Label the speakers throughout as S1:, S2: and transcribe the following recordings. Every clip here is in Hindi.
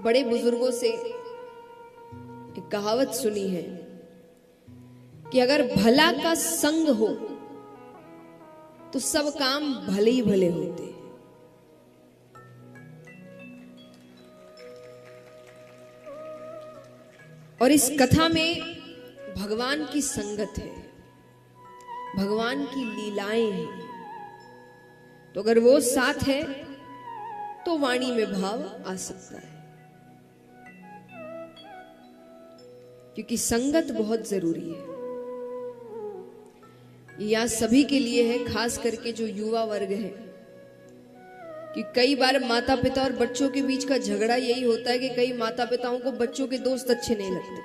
S1: बड़े बुजुर्गों से एक कहावत सुनी है कि अगर भला का संग हो तो सब काम भले ही भले होते। और इस कथा में भगवान की संगत है, भगवान की लीलाएं हैं। तो अगर वो साथ है तो वाणी में भाव आ सकता है, क्योंकि संगत बहुत जरूरी है। यह सभी के लिए है, खास करके जो युवा वर्ग है, कि कई बार माता पिता और बच्चों के बीच का झगड़ा यही होता है कि कई माता पिताओं को बच्चों के दोस्त अच्छे नहीं लगते,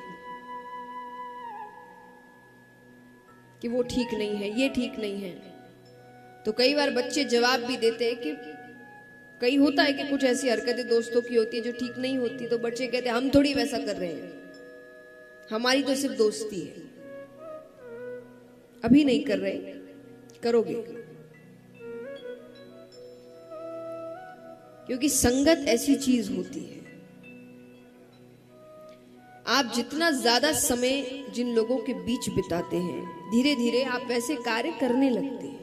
S1: कि वो ठीक नहीं है, ये ठीक नहीं है। तो कई बार बच्चे जवाब भी देते हैं कि कई होता है कि कुछ ऐसी हरकतें दोस्तों की होती है जो ठीक नहीं होती, तो बच्चे कहते हैं हम थोड़ी वैसा कर रहे हैं, हमारी तो सिर्फ दोस्ती है। अभी नहीं कर रहे, करोगे, क्योंकि संगत ऐसी चीज होती है। आप जितना ज्यादा समय जिन लोगों के बीच बिताते हैं, धीरे धीरे आप वैसे कार्य करने लगते हैं,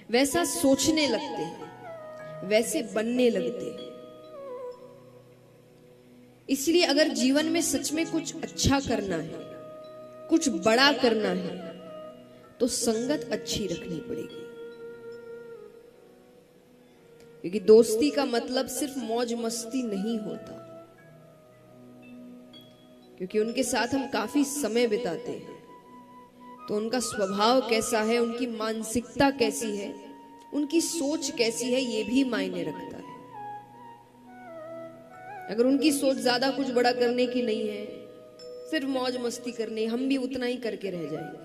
S1: वैसा सोचने लगते हैं, वैसे बनने लगते हैं। इसलिए अगर जीवन में सच में कुछ अच्छा करना है, कुछ बड़ा करना है, तो संगत अच्छी रखनी पड़ेगी। क्योंकि दोस्ती का मतलब सिर्फ मौज मस्ती नहीं होता, क्योंकि उनके साथ हम काफी समय बिताते हैं, तो उनका स्वभाव कैसा है, उनकी मानसिकता कैसी है, उनकी सोच कैसी है, ये भी मायने रखता है। अगर उनकी सोच ज्यादा कुछ बड़ा करने की नहीं है, सिर्फ मौज मस्ती करने, हम भी उतना ही करके रह जाएंगे।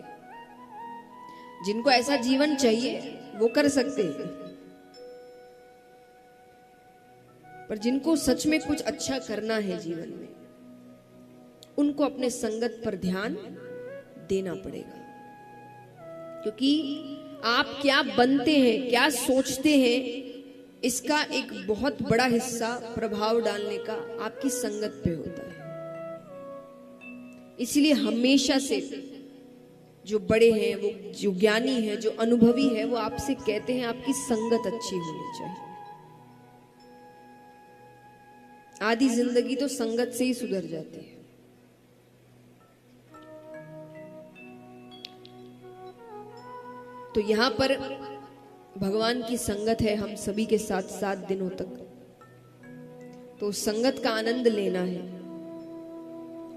S1: जिनको ऐसा जीवन चाहिए वो कर सकते हैं, पर जिनको सच में कुछ अच्छा करना है जीवन में, उनको अपने संगत पर ध्यान देना पड़ेगा। क्योंकि आप क्या बनते हैं, क्या सोचते हैं, इसका एक बहुत बड़ा हिस्सा प्रभाव डालने का आपकी संगत पे होता है। इसलिए हमेशा से जो बड़े हैं, वो जो ज्ञानी है, जो अनुभवी है, वो आपसे कहते हैं आपकी संगत अच्छी होनी चाहिए। आधी जिंदगी तो संगत से ही सुधर जाती है। तो यहां पर भगवान की संगत है हम सभी के साथ 7 दिनों तक, तो संगत का आनंद लेना है,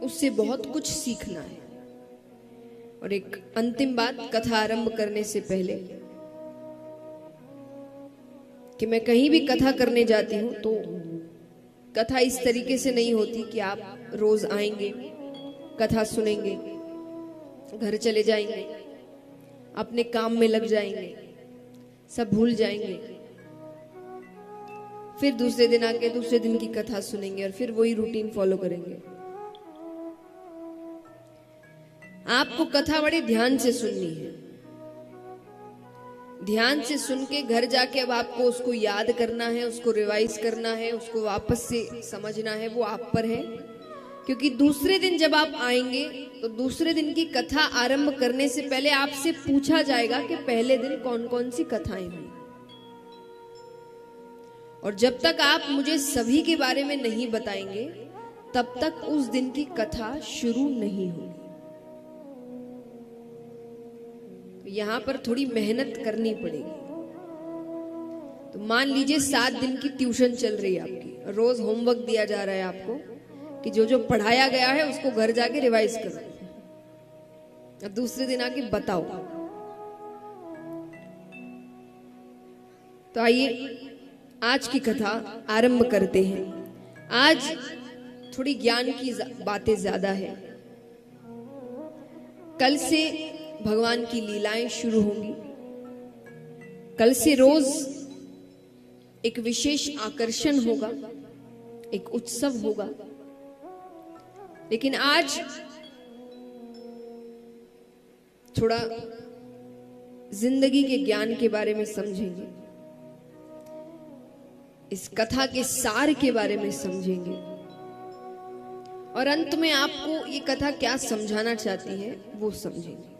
S1: उससे बहुत कुछ सीखना है। और एक अंतिम बात, कथा आरंभ करने से पहले, कि मैं कहीं भी कथा करने जाती हूं तो कथा इस तरीके से नहीं होती कि आप रोज आएंगे, कथा सुनेंगे, घर चले जाएंगे, अपने काम में लग जाएंगे, सब भूल जाएंगे, फिर दूसरे दिन आके दूसरे दिन की कथा सुनेंगे और फिर वही रूटीन फॉलो करेंगे। आपको कथा बड़े ध्यान से सुननी है। ध्यान से सुन के घर जाके अब आपको उसको याद करना है, उसको रिवाइज करना है, उसको वापस से समझना है, वो आप पर है। क्योंकि दूसरे दिन जब आप आएंगे तो दूसरे दिन की कथा आरंभ करने से पहले आपसे पूछा जाएगा कि पहले दिन कौन कौन सी कथाएं हुई। और जब तक आप मुझे सभी के बारे में नहीं बताएंगे, तब तक उस दिन की कथा शुरू नहीं होगी। यहां पर थोड़ी मेहनत करनी पड़ेगी। तो मान लीजिए 7 दिन की ट्यूशन चल रही है आपकी, रोज होमवर्क दिया जा रहा है आपको कि जो जो पढ़ाया गया है उसको घर जाके रिवाइज करो, और दूसरे दिन आके बताओ। तो आइए आज की कथा आरंभ करते हैं। आज थोड़ी ज्ञान की बातें ज्यादा है। कल से भगवान की लीलाएं शुरू होंगी। कल से रोज एक विशेष आकर्षण होगा, एक उत्सव होगा। लेकिन आज थोड़ा जिंदगी के ज्ञान के बारे में समझेंगे, इस कथा के सार के बारे में समझेंगे और अंत में आपको ये कथा क्या समझाना चाहती है वो समझेंगे।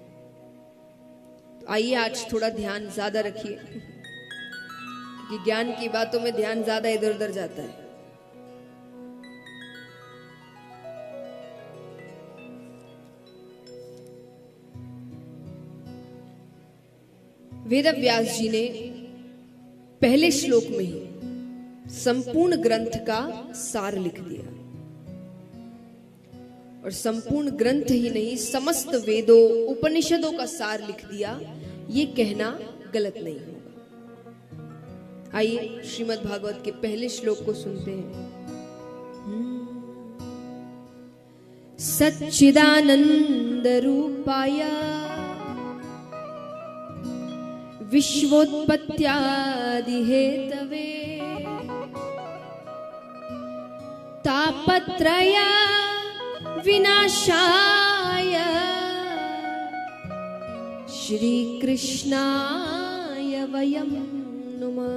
S1: तो आइए आज थोड़ा ध्यान ज्यादा रखिए, क्योंकि ज्ञान की बातों में ध्यान ज्यादा इधर उधर जाता है। वेद व्यास जी ने पहले श्लोक में ही संपूर्ण ग्रंथ का सार लिख दिया, और संपूर्ण ग्रंथ ही नहीं समस्त वेदों उपनिषदों का सार लिख दिया, ये कहना गलत नहीं होगा। आइए श्रीमद् भागवत के पहले श्लोक को सुनते हैं। सच्चिदानंद रूपाय विश्वोत्पत्त्यादि हेतवे तापत्रय विनाशाय श्री कृष्णाय वयं नुमः।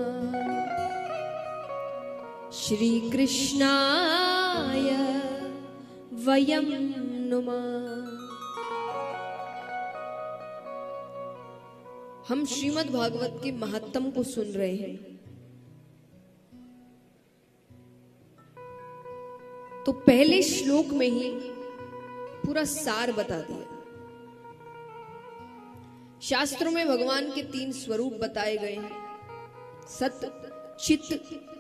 S1: श्री कृष्णाय वयं नुमः। हम श्रीमद् भागवत के महत्तम को सुन रहे हैं, तो पहले श्लोक में ही पूरा सार बता दिया। शास्त्रों में भगवान के 3 स्वरूप बताए गए हैं, सत्य, चित्त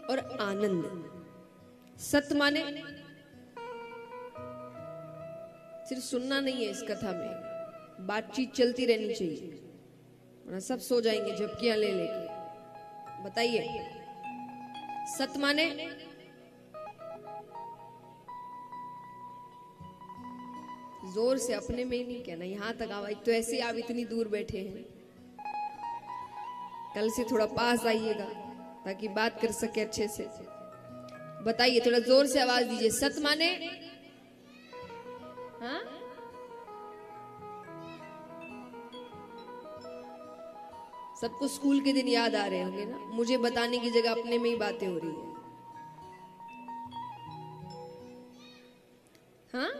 S1: और आनंद। सत्य माने सिर्फ सुनना नहीं है, इस कथा में बातचीत चलती रहनी चाहिए, वरना सब सो जाएंगे झपकियां ले लेके। बताइए, सत्य माने जोर से अपने में ही नहीं कहना, यहां तक आवाज तो ऐसे आप इतनी दूर बैठे हैं, कल से थोड़ा पास आइएगा ताकि बात कर सके अच्छे से। बताइए, थोड़ा जोर से आवाज दीजिए। सत्य माने हाँ, सबको स्कूल के दिन याद आ रहे होंगे ना, मुझे बताने की जगह अपने में ही बातें हो रही है। हाँ,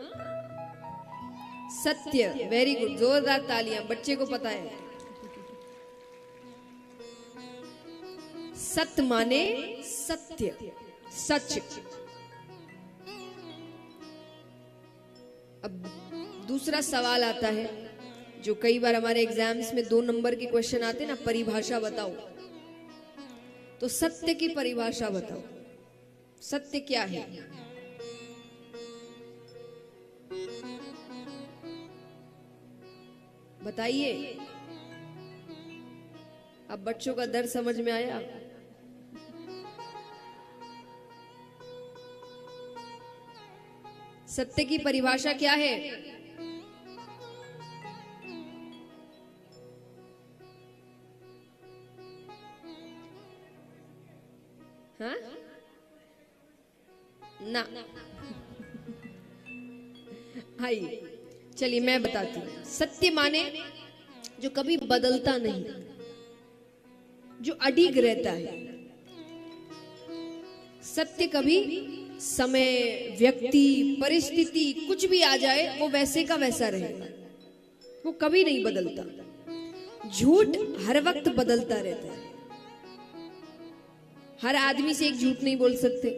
S1: सत्य, वेरी गुड, जोरदार तालियां, बच्चे को पता है। सत्य माने सत्य, सच। अब दूसरा सवाल आता है जो कई बार हमारे एग्जाम्स में 2 नंबर के क्वेश्चन आते हैं ना, परिभाषा बताओ। तो सत्य की परिभाषा बताओ, सत्य क्या है? बताइए। अब बच्चों का दर्द समझ में आया? सत्य की परिभाषा क्या है? हाँ? ना। आइए, चलिए मैं बताती हूँ। सत्य माने जो कभी बदलता नहीं, जो अडिग रहता है। सत्य कभी समय, व्यक्ति, परिस्थिति कुछ भी आ जाए वो वैसे का वैसा रहेगा, वो कभी नहीं बदलता। झूठ हर वक्त बदलता रहता है, हर आदमी से एक झूठ नहीं बोल सकते,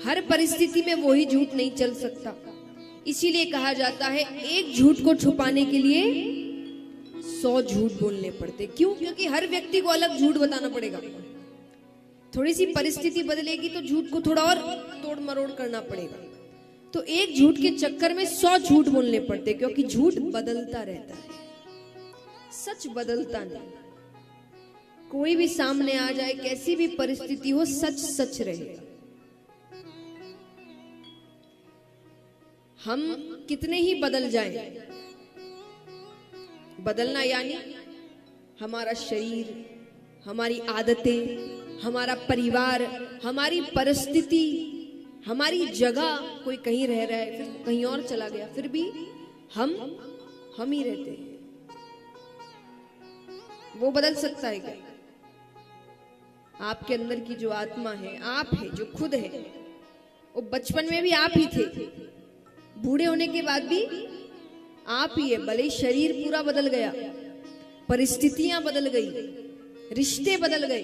S1: हर परिस्थिति में वही झूठ नहीं चल सकता। इसीलिए कहा जाता है एक झूठ को छुपाने के लिए 100 झूठ बोलने पड़ते। क्यों? क्योंकि हर व्यक्ति को अलग झूठ बताना पड़ेगा। थोड़ी सी परिस्थिति बदलेगी तो झूठ को थोड़ा और तोड़ मरोड़ करना पड़ेगा। तो एक झूठ के चक्कर में 100 झूठ बोलने पड़ते, क्योंकि झूठ बदलता रहता है, सच बदलता नहीं। कोई भी सामने आ जाए, कैसी भी परिस्थिति हो, सच सच रहेगा। हम कितने ही बदल जाएं, बदलना यानी हमारा शरीर, हमारी आदतें, हमारा परिवार, हमारी परिस्थिति, हमारी जगह, कोई कहीं रह रहा है, फिर कहीं और चला गया, फिर भी हम ही रहते हैं। वो बदल सकता है क्या? आपके अंदर की जो आत्मा है, आप है, जो खुद है, वो बचपन में भी आप ही थे, बूढ़े होने के बाद भी आप ही है। भले ही शरीर पूरा बदल गया, परिस्थितियां बदल गई, रिश्ते बदल गए,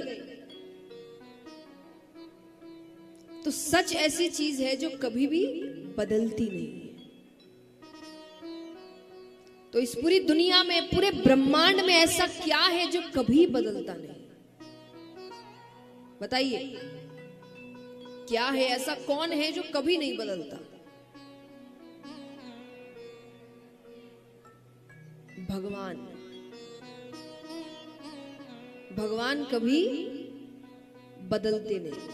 S1: तो सच ऐसी चीज है जो कभी भी बदलती नहीं है। तो इस पूरी दुनिया में, पूरे ब्रह्मांड में ऐसा क्या है जो कभी बदलता नहीं? बताइए, क्या है ऐसा? कौन है जो कभी नहीं बदलता? भगवान। भगवान कभी बदलते नहीं।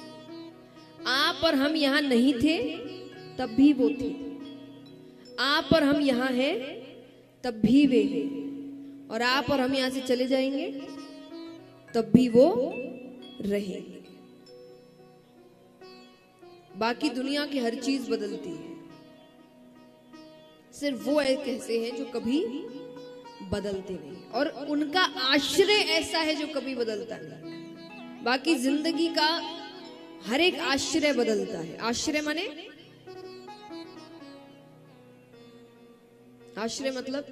S1: आप और हम यहां नहीं थे तब भी वो थे, आप और हम यहां हैं तब भी वे हैं, और आप और हम यहां से चले जाएंगे तब भी वो रहेंगे। बाकी दुनिया की हर चीज बदलती है, सिर्फ वो कैसे हैं जो कभी बदलते नहीं, और उनका आश्रय ऐसा है जो कभी बदलता नहीं। बाकी जिंदगी का हर एक आश्रय बदलता है। आश्रय माने, आश्रय मतलब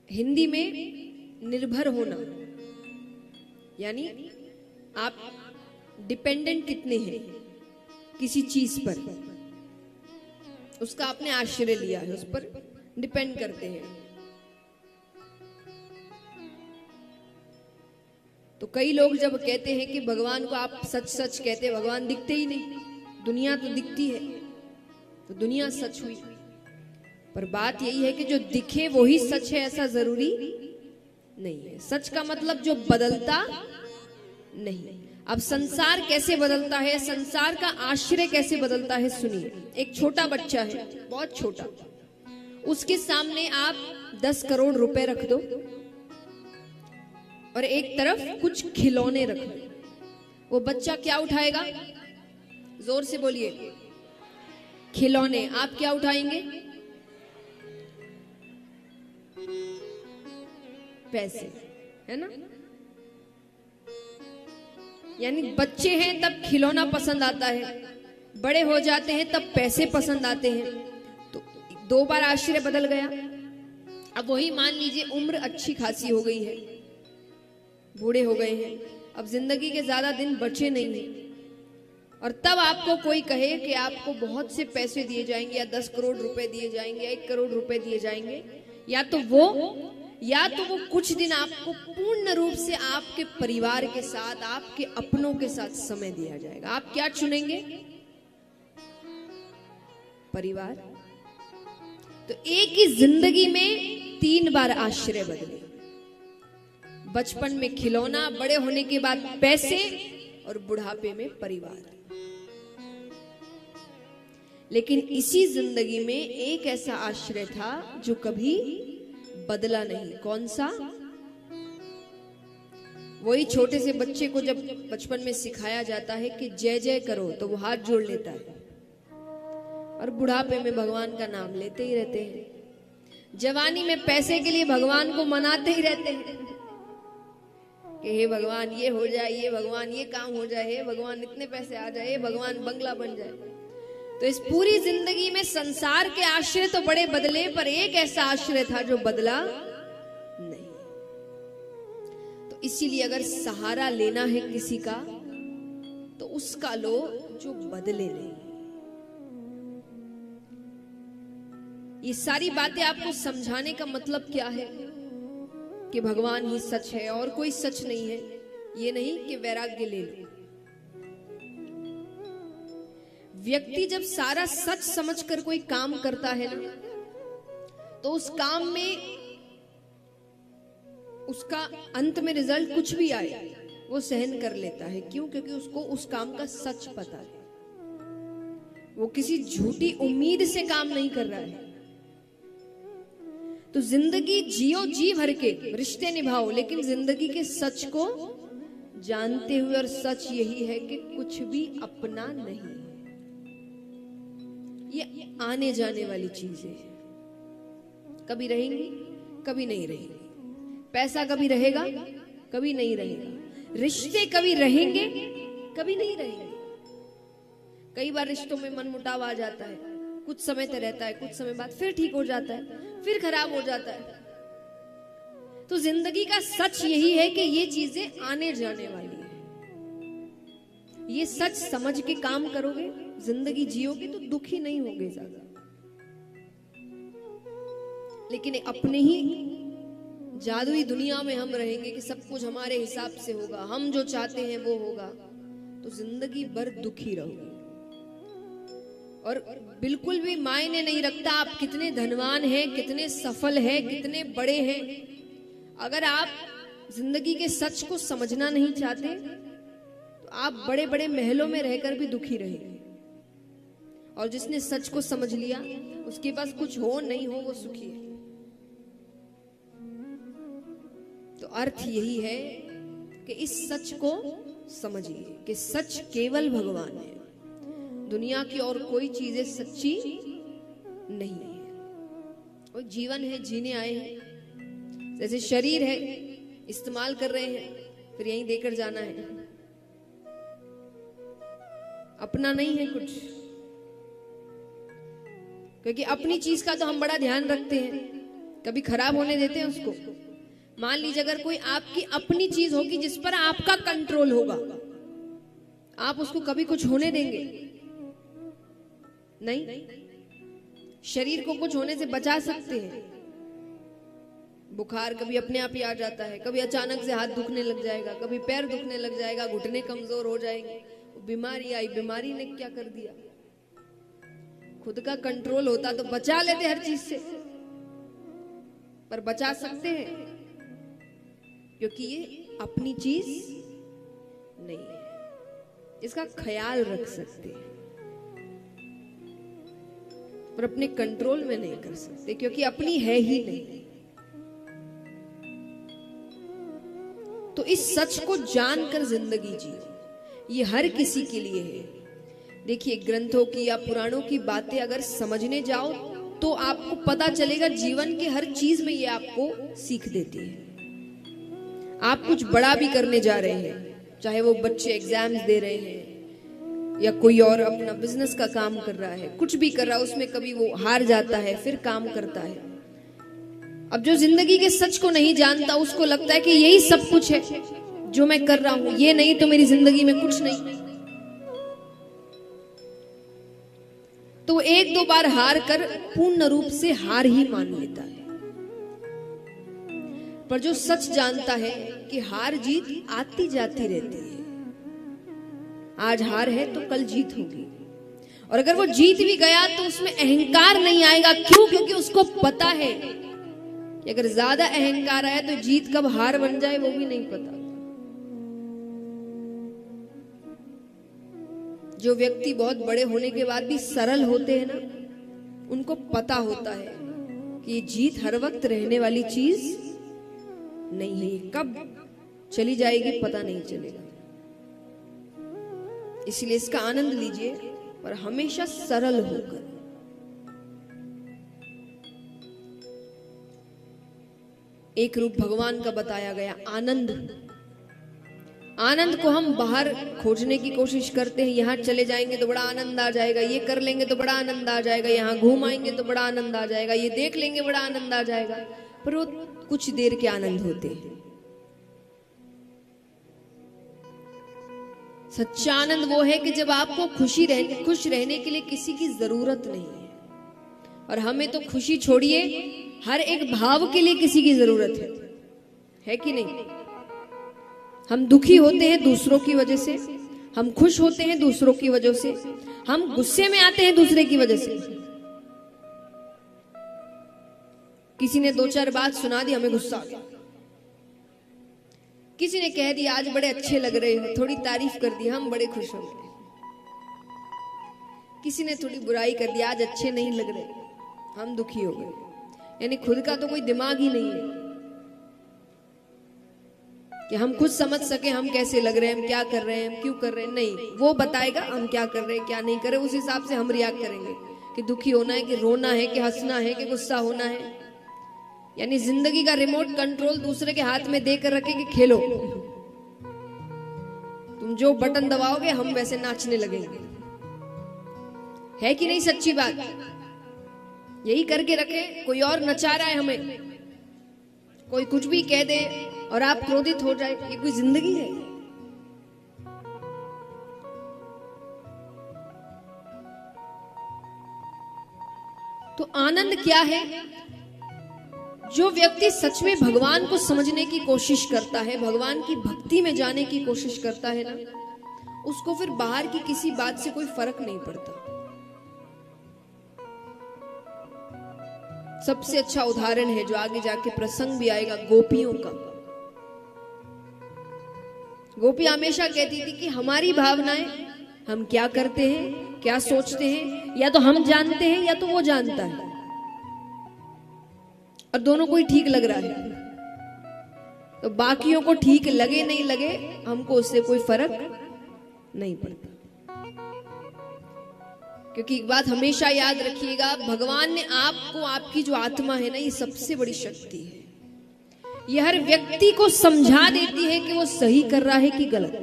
S1: हिंदी में निर्भर होना, यानी आप डिपेंडेंट कितने हैं किसी चीज पर, उसका आपने आश्रय लिया है, उस पर डिपेंड करते हैं। तो कई लोग जब कहते हैं कि भगवान को आप सच सच कहते हैं, भगवान दिखते ही नहीं, दुनिया तो दिखती है, तो दुनिया सच हुई। पर बात यही है कि जो दिखे वही सच है ऐसा जरूरी नहीं है। सच का मतलब जो बदलता नहीं। अब संसार कैसे बदलता है, संसार का आश्रय कैसे बदलता है, सुनिए। एक छोटा बच्चा है, बहुत छोटा, उसके सामने आप 10 करोड़ रुपए रख दो और एक तरफ कुछ खिलौने रख दो, वो बच्चा क्या उठाएगा? जोर से बोलिए। खिलौने। आप क्या उठाएंगे? पैसे, है ना? यानी बच्चे हैं तब खिलौना पसंद आता है, बड़े हो जाते हैं तब पैसे पसंद आते हैं। तो 2 बार आश्रय बदल गया। अब वही मान लीजिए उम्र अच्छी खासी हो गई है, बूढ़े हो गए हैं, अब जिंदगी के ज्यादा दिन बचे नहीं हैं, और तब आपको कोई कहे कि आपको बहुत से पैसे दिए जाएंगे, या 10 करोड़ रुपए दिए जाएंगे, 1 करोड़ रुपए दिए जाएंगे, या तो वो कुछ दिन आपको पूर्ण रूप से आपके परिवार के साथ, आपके अपनों के साथ समय दिया जाएगा। आप क्या चुनेंगे? परिवार। तो एक ही जिंदगी में 3 बार आश्रय बदले। बचपन में खिलौना, बड़े होने के बाद पैसे, और बुढ़ापे में परिवार। लेकिन इसी जिंदगी में एक ऐसा आश्रय था जो कभी बदला नहीं। कौन सा? वही छोटे से बच्चे को जब बचपन में सिखाया जाता है कि जय जय करो, तो वो हाथ जोड़ लेता है, और बुढ़ापे में भगवान का नाम लेते ही रहते हैं। जवानी में पैसे के लिए भगवान को मनाते ही रहते हैं कि हे भगवान ये हो जाए, ये भगवान ये काम हो जाए, हे भगवान इतने पैसे आ जाए, हे भगवान बंगला बन जाए। तो इस पूरी जिंदगी में संसार के आश्रय तो बड़े बदले, पर एक ऐसा आश्रय था जो बदला नहीं। तो इसीलिए अगर सहारा लेना है किसी का, तो उसका लो जो बदले नहीं। ये सारी बातें आपको समझाने का मतलब क्या है कि भगवान ही सच है और कोई सच नहीं है। ये नहीं कि वैराग्य ले लो। व्यक्ति जब सारा सच समझकर कोई काम करता है ना, तो उस काम में उसका अंत में रिजल्ट कुछ भी आए वो सहन कर लेता है। क्यों? क्योंकि उसको उस काम का सच पता है। वो किसी झूठी उम्मीद से काम नहीं कर रहा है। तो जिंदगी जियो, जी भर के रिश्ते निभाओ, लेकिन जिंदगी के सच को जानते हुए। और सच यही है कि कुछ भी अपना नहीं है, ये आने जाने वाली चीजें हैं। कभी रहेंगी, कभी नहीं रहेंगी। पैसा कभी रहेगा, कभी नहीं रहेगा। रिश्ते कभी रहेंगे, कभी नहीं रहेंगे। कई बार रिश्तों में मनमुटाव आ जाता है, कुछ समय तक रहता है, कुछ समय बाद फिर ठीक हो जाता है, फिर खराब हो जाता है। तो जिंदगी का सच यही है कि ये चीजें आने जाने वाली है। ये सच समझ के काम करोगे, जिंदगी जियोगे तो दुखी नहीं होगे ज्यादा। लेकिन अपने ही जादुई दुनिया में हम रहेंगे कि सब कुछ हमारे हिसाब से होगा, हम जो चाहते हैं वो होगा, तो जिंदगी भर दुखी रहोगे। और बिल्कुल भी मायने नहीं रखता आप कितने धनवान हैं, कितने सफल हैं, कितने बड़े हैं। अगर आप जिंदगी के सच को समझना नहीं चाहते तो आप बड़े बड़े महलों में रहकर भी दुखी रहेंगे। और जिसने सच को समझ लिया, उसके पास कुछ हो नहीं हो वो सुखी है। तो अर्थ यही है कि इस सच को समझिए कि सच केवल भगवान है। दुनिया की और कोई चीजें सच्ची नहीं है। और जीवन है, जीने आए हैं। जैसे शरीर है, इस्तेमाल कर रहे हैं, फिर यहीं देकर जाना है। अपना नहीं है कुछ, क्योंकि अपनी चीज का तो हम बड़ा ध्यान रखते हैं, कभी खराब होने देते हैं उसको। मान लीजिए अगर कोई आपकी अपनी चीज होगी जिस पर आपका कंट्रोल होगा, आप उसको कभी कुछ होने देंगे? नहीं। शरीर को कुछ होने से बचा सकते हैं। बुखार कभी अपने आप ही आ जाता है, कभी अचानक से हाथ दुखने लग जाएगा, कभी पैर दुखने लग जाएगा, घुटने कमजोर हो जाएंगे। बीमारी आई, बीमारी ने क्या कर दिया? खुद का कंट्रोल होता तो बचा लेते हर चीज से, पर बचा सकते हैं क्योंकि ये अपनी चीज नहीं है। इसका ख्याल रख सकते हैं पर अपने कंट्रोल में नहीं कर सकते, क्योंकि अपनी है ही नहीं। तो इस सच को जानकर जिंदगी जियो, ये हर किसी के लिए है। देखिए, ग्रंथों की या पुराणों की बातें अगर समझने जाओ तो आपको पता चलेगा जीवन के हर चीज में ये आपको सीख देती है। आप कुछ बड़ा भी करने जा रहे हैं, चाहे वो बच्चे एग्जाम्स दे रहे हैं या कोई और अपना बिजनेस का काम कर रहा है, कुछ भी कर रहा है, उसमें कभी वो हार जाता है, फिर काम करता है। अब जो जिंदगी के सच को नहीं जानता, उसको लगता है कि यही सब कुछ है जो मैं कर रहा हूं, ये नहीं तो मेरी जिंदगी में कुछ नहीं। तो एक दो बार हार कर पूर्ण रूप से हार ही मान लेता है। पर जो सच जानता है कि हार जीत आती जाती रहती है, आज हार है तो कल जीत होगी, और अगर वो जीत भी गया तो उसमें अहंकार नहीं आएगा। क्यों? क्योंकि उसको पता है कि अगर ज्यादा अहंकार आया तो जीत कब हार बन जाए वो भी नहीं पता। जो व्यक्ति बहुत बड़े होने के बाद भी सरल होते हैं ना, उनको पता होता है कि ये जीत हर वक्त रहने वाली चीज नहीं है, कब चली जाएगी पता नहीं चलेगा। इसलिए इसका आनंद लीजिए, पर हमेशा सरल होकर। एक रूप भगवान का बताया गया, आनंद। आनंद को हम बाहर खोजने की कोशिश करते हैं। यहाँ चले जाएंगे तो बड़ा आनंद आ जाएगा, ये कर लेंगे तो बड़ा आनंद आ जाएगा, यहाँ घूम आएंगे तो बड़ा आनंद आ जाएगा, ये देख लेंगे बड़ा आनंद आ जाएगा। पर वो कुछ देर के आनंद होते हैं। सच्चा आनंद वो है कि जब आपको खुश रहने के लिए किसी की जरूरत नहीं है। और हमें तो खुशी छोड़िए, हर एक भाव के लिए किसी की जरूरत है कि नहीं? हम दुखी होते हैं दूसरों की वजह से, हम खुश होते हैं दूसरों की वजह से, हम गुस्से में आते हैं दूसरे की वजह से। किसी ने दो चार बात सुना दी, हमें गुस्सा आ गया। किसी ने कह दिया आज बड़े अच्छे लग रहे हो, थोड़ी तारीफ कर दी, हम बड़े खुश हो गए। किसी ने थोड़ी बुराई कर दी, आज अच्छे नहीं लग रहे, हम दुखी हो गए। यानी खुद का तो कोई दिमाग ही नहीं है कि हम खुद समझ सके हम कैसे लग रहे हैं, हम क्या कर रहे हैं, हम क्यों कर रहे हैं। नहीं, वो बताएगा हम क्या कर रहे हैं, क्या नहीं कर रहे, उस हिसाब से हम रिएक्ट करेंगे कि दुखी होना है कि रोना है कि हंसना है कि गुस्सा होना है। यानी जिंदगी का रिमोट कंट्रोल दूसरे के हाथ में देकर रखे कि खेलो। तुम जो बटन दबाओगे हम वैसे नाचने लगेंगे। है कि नहीं सच्ची बात? यही करके रखे, कोई और नचा रहा है हमें, कोई कुछ भी कह दे और आप क्रोधित हो जाए, ये कोई जिंदगी है? तो आनंद क्या है? जो व्यक्ति सच में भगवान को समझने की कोशिश करता है, भगवान की भक्ति में जाने की कोशिश करता है ना, उसको फिर बाहर की किसी बात से कोई फर्क नहीं पड़ता। सबसे अच्छा उदाहरण है जो आगे जाके प्रसंग भी आएगा, गोपियों का। गोपी हमेशा कहती थी कि हमारी भावनाएं, हम क्या करते हैं, क्या सोचते हैं, या तो हम जानते हैं या तो वो जानता है, और दोनों को ही ठीक लग रहा है। तो बाकियों को ठीक लगे नहीं लगे, हमको उससे कोई फर्क नहीं पड़ता। क्योंकि एक बात हमेशा याद रखिएगा, भगवान ने आपको, आपकी जो आत्मा है ना, ये सबसे बड़ी शक्ति है। ये हर व्यक्ति को समझा देती है कि वो सही कर रहा है कि गलत।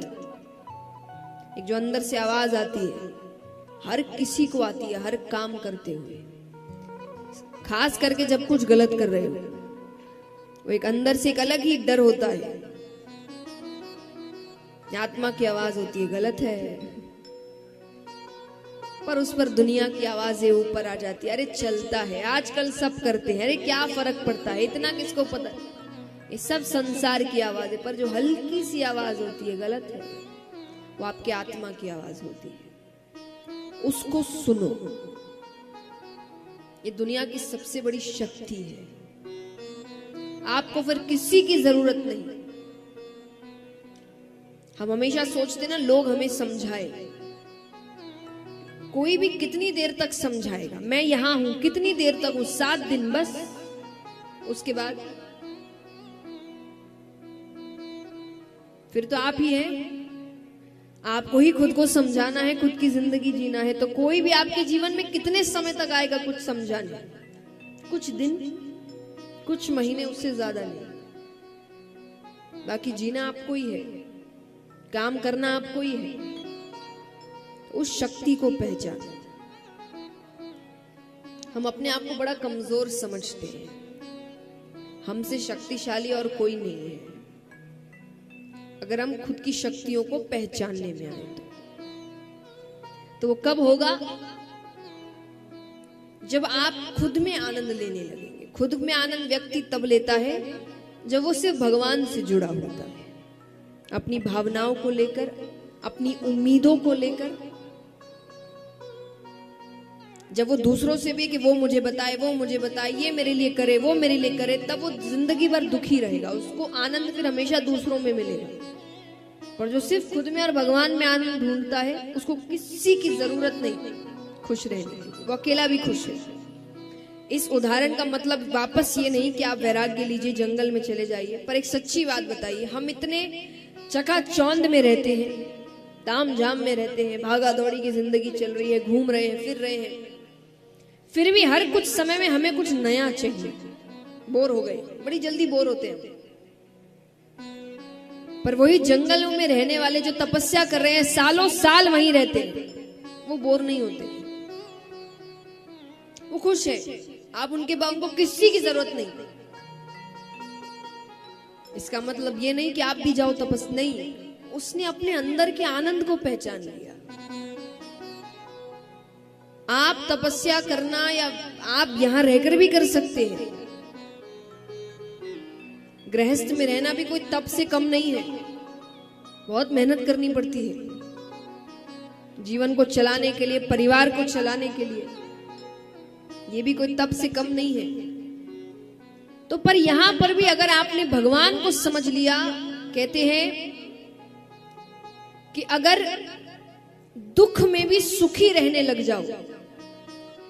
S1: एक जो अंदर से आवाज आती है, हर किसी को आती है, हर काम करते हुए, खास करके जब कुछ गलत कर रहे हो, वो एक अंदर से एक अलग ही डर होता है। आत्मा की आवाज होती है गलत है, पर उस पर दुनिया की आवाजें ऊपर आ जाती है, अरे चलता है, आजकल सब करते हैं, अरे क्या फर्क पड़ता है, इतना किसको पता। ये सब संसार की आवाज है, पर जो हल्की सी आवाज होती है गलत है, वो आपकी आत्मा की आवाज होती है। उसको सुनो। ये दुनिया की सबसे बड़ी शक्ति है। आपको फिर किसी की जरूरत नहीं। हम हमेशा सोचते ना, लोग हमें समझाए। कोई भी कितनी देर तक समझाएगा? मैं यहां हूं, कितनी देर तक हूं? 7 दिन बस। उसके बाद फिर तो आप ही हैं। आपको ही खुद को समझाना है, खुद की जिंदगी जीना है। तो कोई भी आपके जीवन में कितने समय तक आएगा कुछ समझाने? कुछ दिन, कुछ महीने, उससे ज्यादा नहीं। बाकी जीना आपको ही है, काम करना आपको ही है। उस शक्ति को पहचान। हम अपने आप को बड़ा कमजोर समझते हैं, हमसे शक्तिशाली और कोई नहीं है। अगर हम खुद की शक्तियों को पहचानने में आए तो वो कब होगा? जब आप खुद में आनंद लेने लगेंगे। खुद में आनंद व्यक्ति तब लेता है जब वो सिर्फ भगवान से जुड़ा होता है, अपनी भावनाओं को लेकर, अपनी उम्मीदों को लेकर। जब वो दूसरों से भी कि वो मुझे बताए, वो मुझे बताए, ये मेरे लिए करे, वो मेरे लिए करे, तब वो जिंदगी भर दुखी रहेगा। उसको आनंद फिर हमेशा दूसरों में मिलेगा। पर जो सिर्फ खुद में और भगवान में आनंद ढूंढता है, उसको किसी की जरूरत नहीं खुश रहने की, वो अकेला भी खुश है। इस उदाहरण का मतलब वापस ये नहीं कि आप वैराग्य लीजिए, जंगल में चले जाइए, पर एक सच्ची बात बताइए। हम इतने चकाचौंध में रहते हैं, ताम झाम में रहते हैं, भागा दौड़ी की जिंदगी चल रही है, घूम रहे हैं, फिर रहे हैं, फिर भी हर कुछ समय में हमें कुछ नया चाहिए। बोर हो गए, बड़ी जल्दी बोर होते हैं। पर वही जंगलों में रहने वाले जो तपस्या कर रहे हैं, सालों साल वहीं रहते हैं, वो बोर नहीं होते, वो खुश है। आप उनके बाद उनको किसी की जरूरत नहीं। इसका मतलब ये नहीं कि आप भी जाओ तपस, नहीं। उसने अपने अंदर के आनंद को पहचान लिया। आप तपस्या करना या आप यहां रहकर भी कर सकते हैं। गृहस्थ में रहना भी कोई तप से कम नहीं है। बहुत मेहनत करनी पड़ती है जीवन को चलाने के लिए, परिवार को चलाने के लिए। ये भी कोई तप से कम नहीं है। तो पर यहां पर भी अगर आपने भगवान को समझ लिया, कहते हैं कि अगर दुख में भी सुखी रहने लग जाओ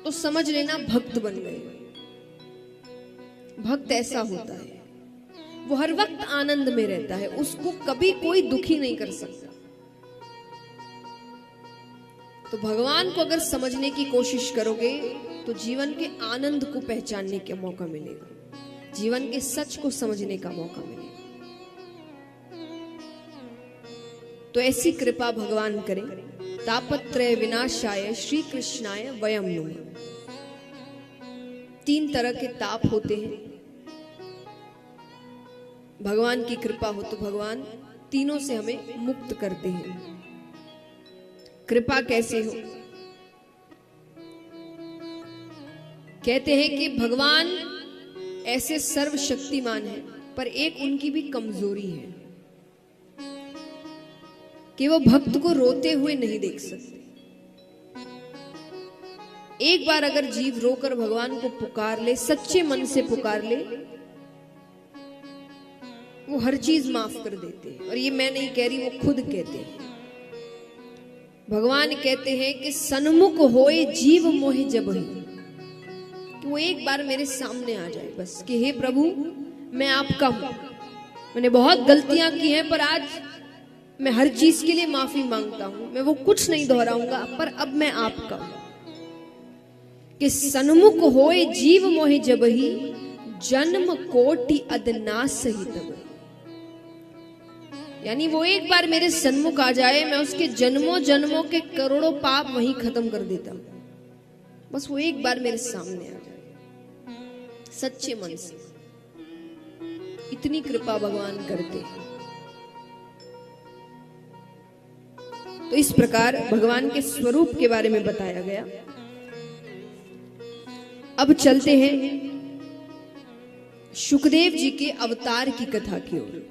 S1: तो समझ लेना भक्त बन गए। भक्त ऐसा होता है, वो हर वक्त आनंद में रहता है, उसको कभी कोई दुखी नहीं कर सकता। तो भगवान को अगर समझने की कोशिश करोगे तो जीवन के आनंद को पहचानने का मौका मिलेगा, जीवन के सच को समझने का मौका मिलेगा। तो ऐसी कृपा भगवान करें। तापत्रय विनाशाय श्री कृष्णाय वयम नुमः। 3 तरह के ताप होते हैं, भगवान की कृपा हो तो भगवान तीनों से हमें मुक्त करते हैं। कृपा कैसे हो? कहते हैं कि भगवान ऐसे सर्वशक्तिमान है, पर एक उनकी भी कमजोरी है कि वो भक्त को रोते हुए नहीं देख सकते। एक बार अगर जीव रोकर भगवान को पुकार ले, सच्चे मन से पुकार ले, वो हर चीज माफ कर देते हैं। और ये मैं नहीं कह रही, वो खुद कहते हैं। भगवान कहते हैं कि सन्मुख होए जीव मोहि जबहि, कि वो एक बार मेरे सामने आ जाए बस, कि हे प्रभु मैं आपका हूं, मैंने बहुत गलतियां की हैं, पर आज मैं हर चीज के लिए माफी मांगता हूं, मैं वो कुछ नहीं दोहराऊंगा, पर अब मैं आपका हूं। कि सन्मुख होए जीव मोहि जबहि, जन्म कोटि अदनासहि तबहि। यानी वो एक बार मेरे सन्मुख आ जाए, मैं उसके जन्मों जन्मों के करोड़ों पाप वहीं खत्म कर देता हूं। बस वो एक बार मेरे सामने आ जाए सच्चे मन से। इतनी कृपा भगवान करते हैं। तो इस प्रकार भगवान के स्वरूप के बारे में बताया गया। अब चलते हैं शुकदेव जी के अवतार की कथा की ओर।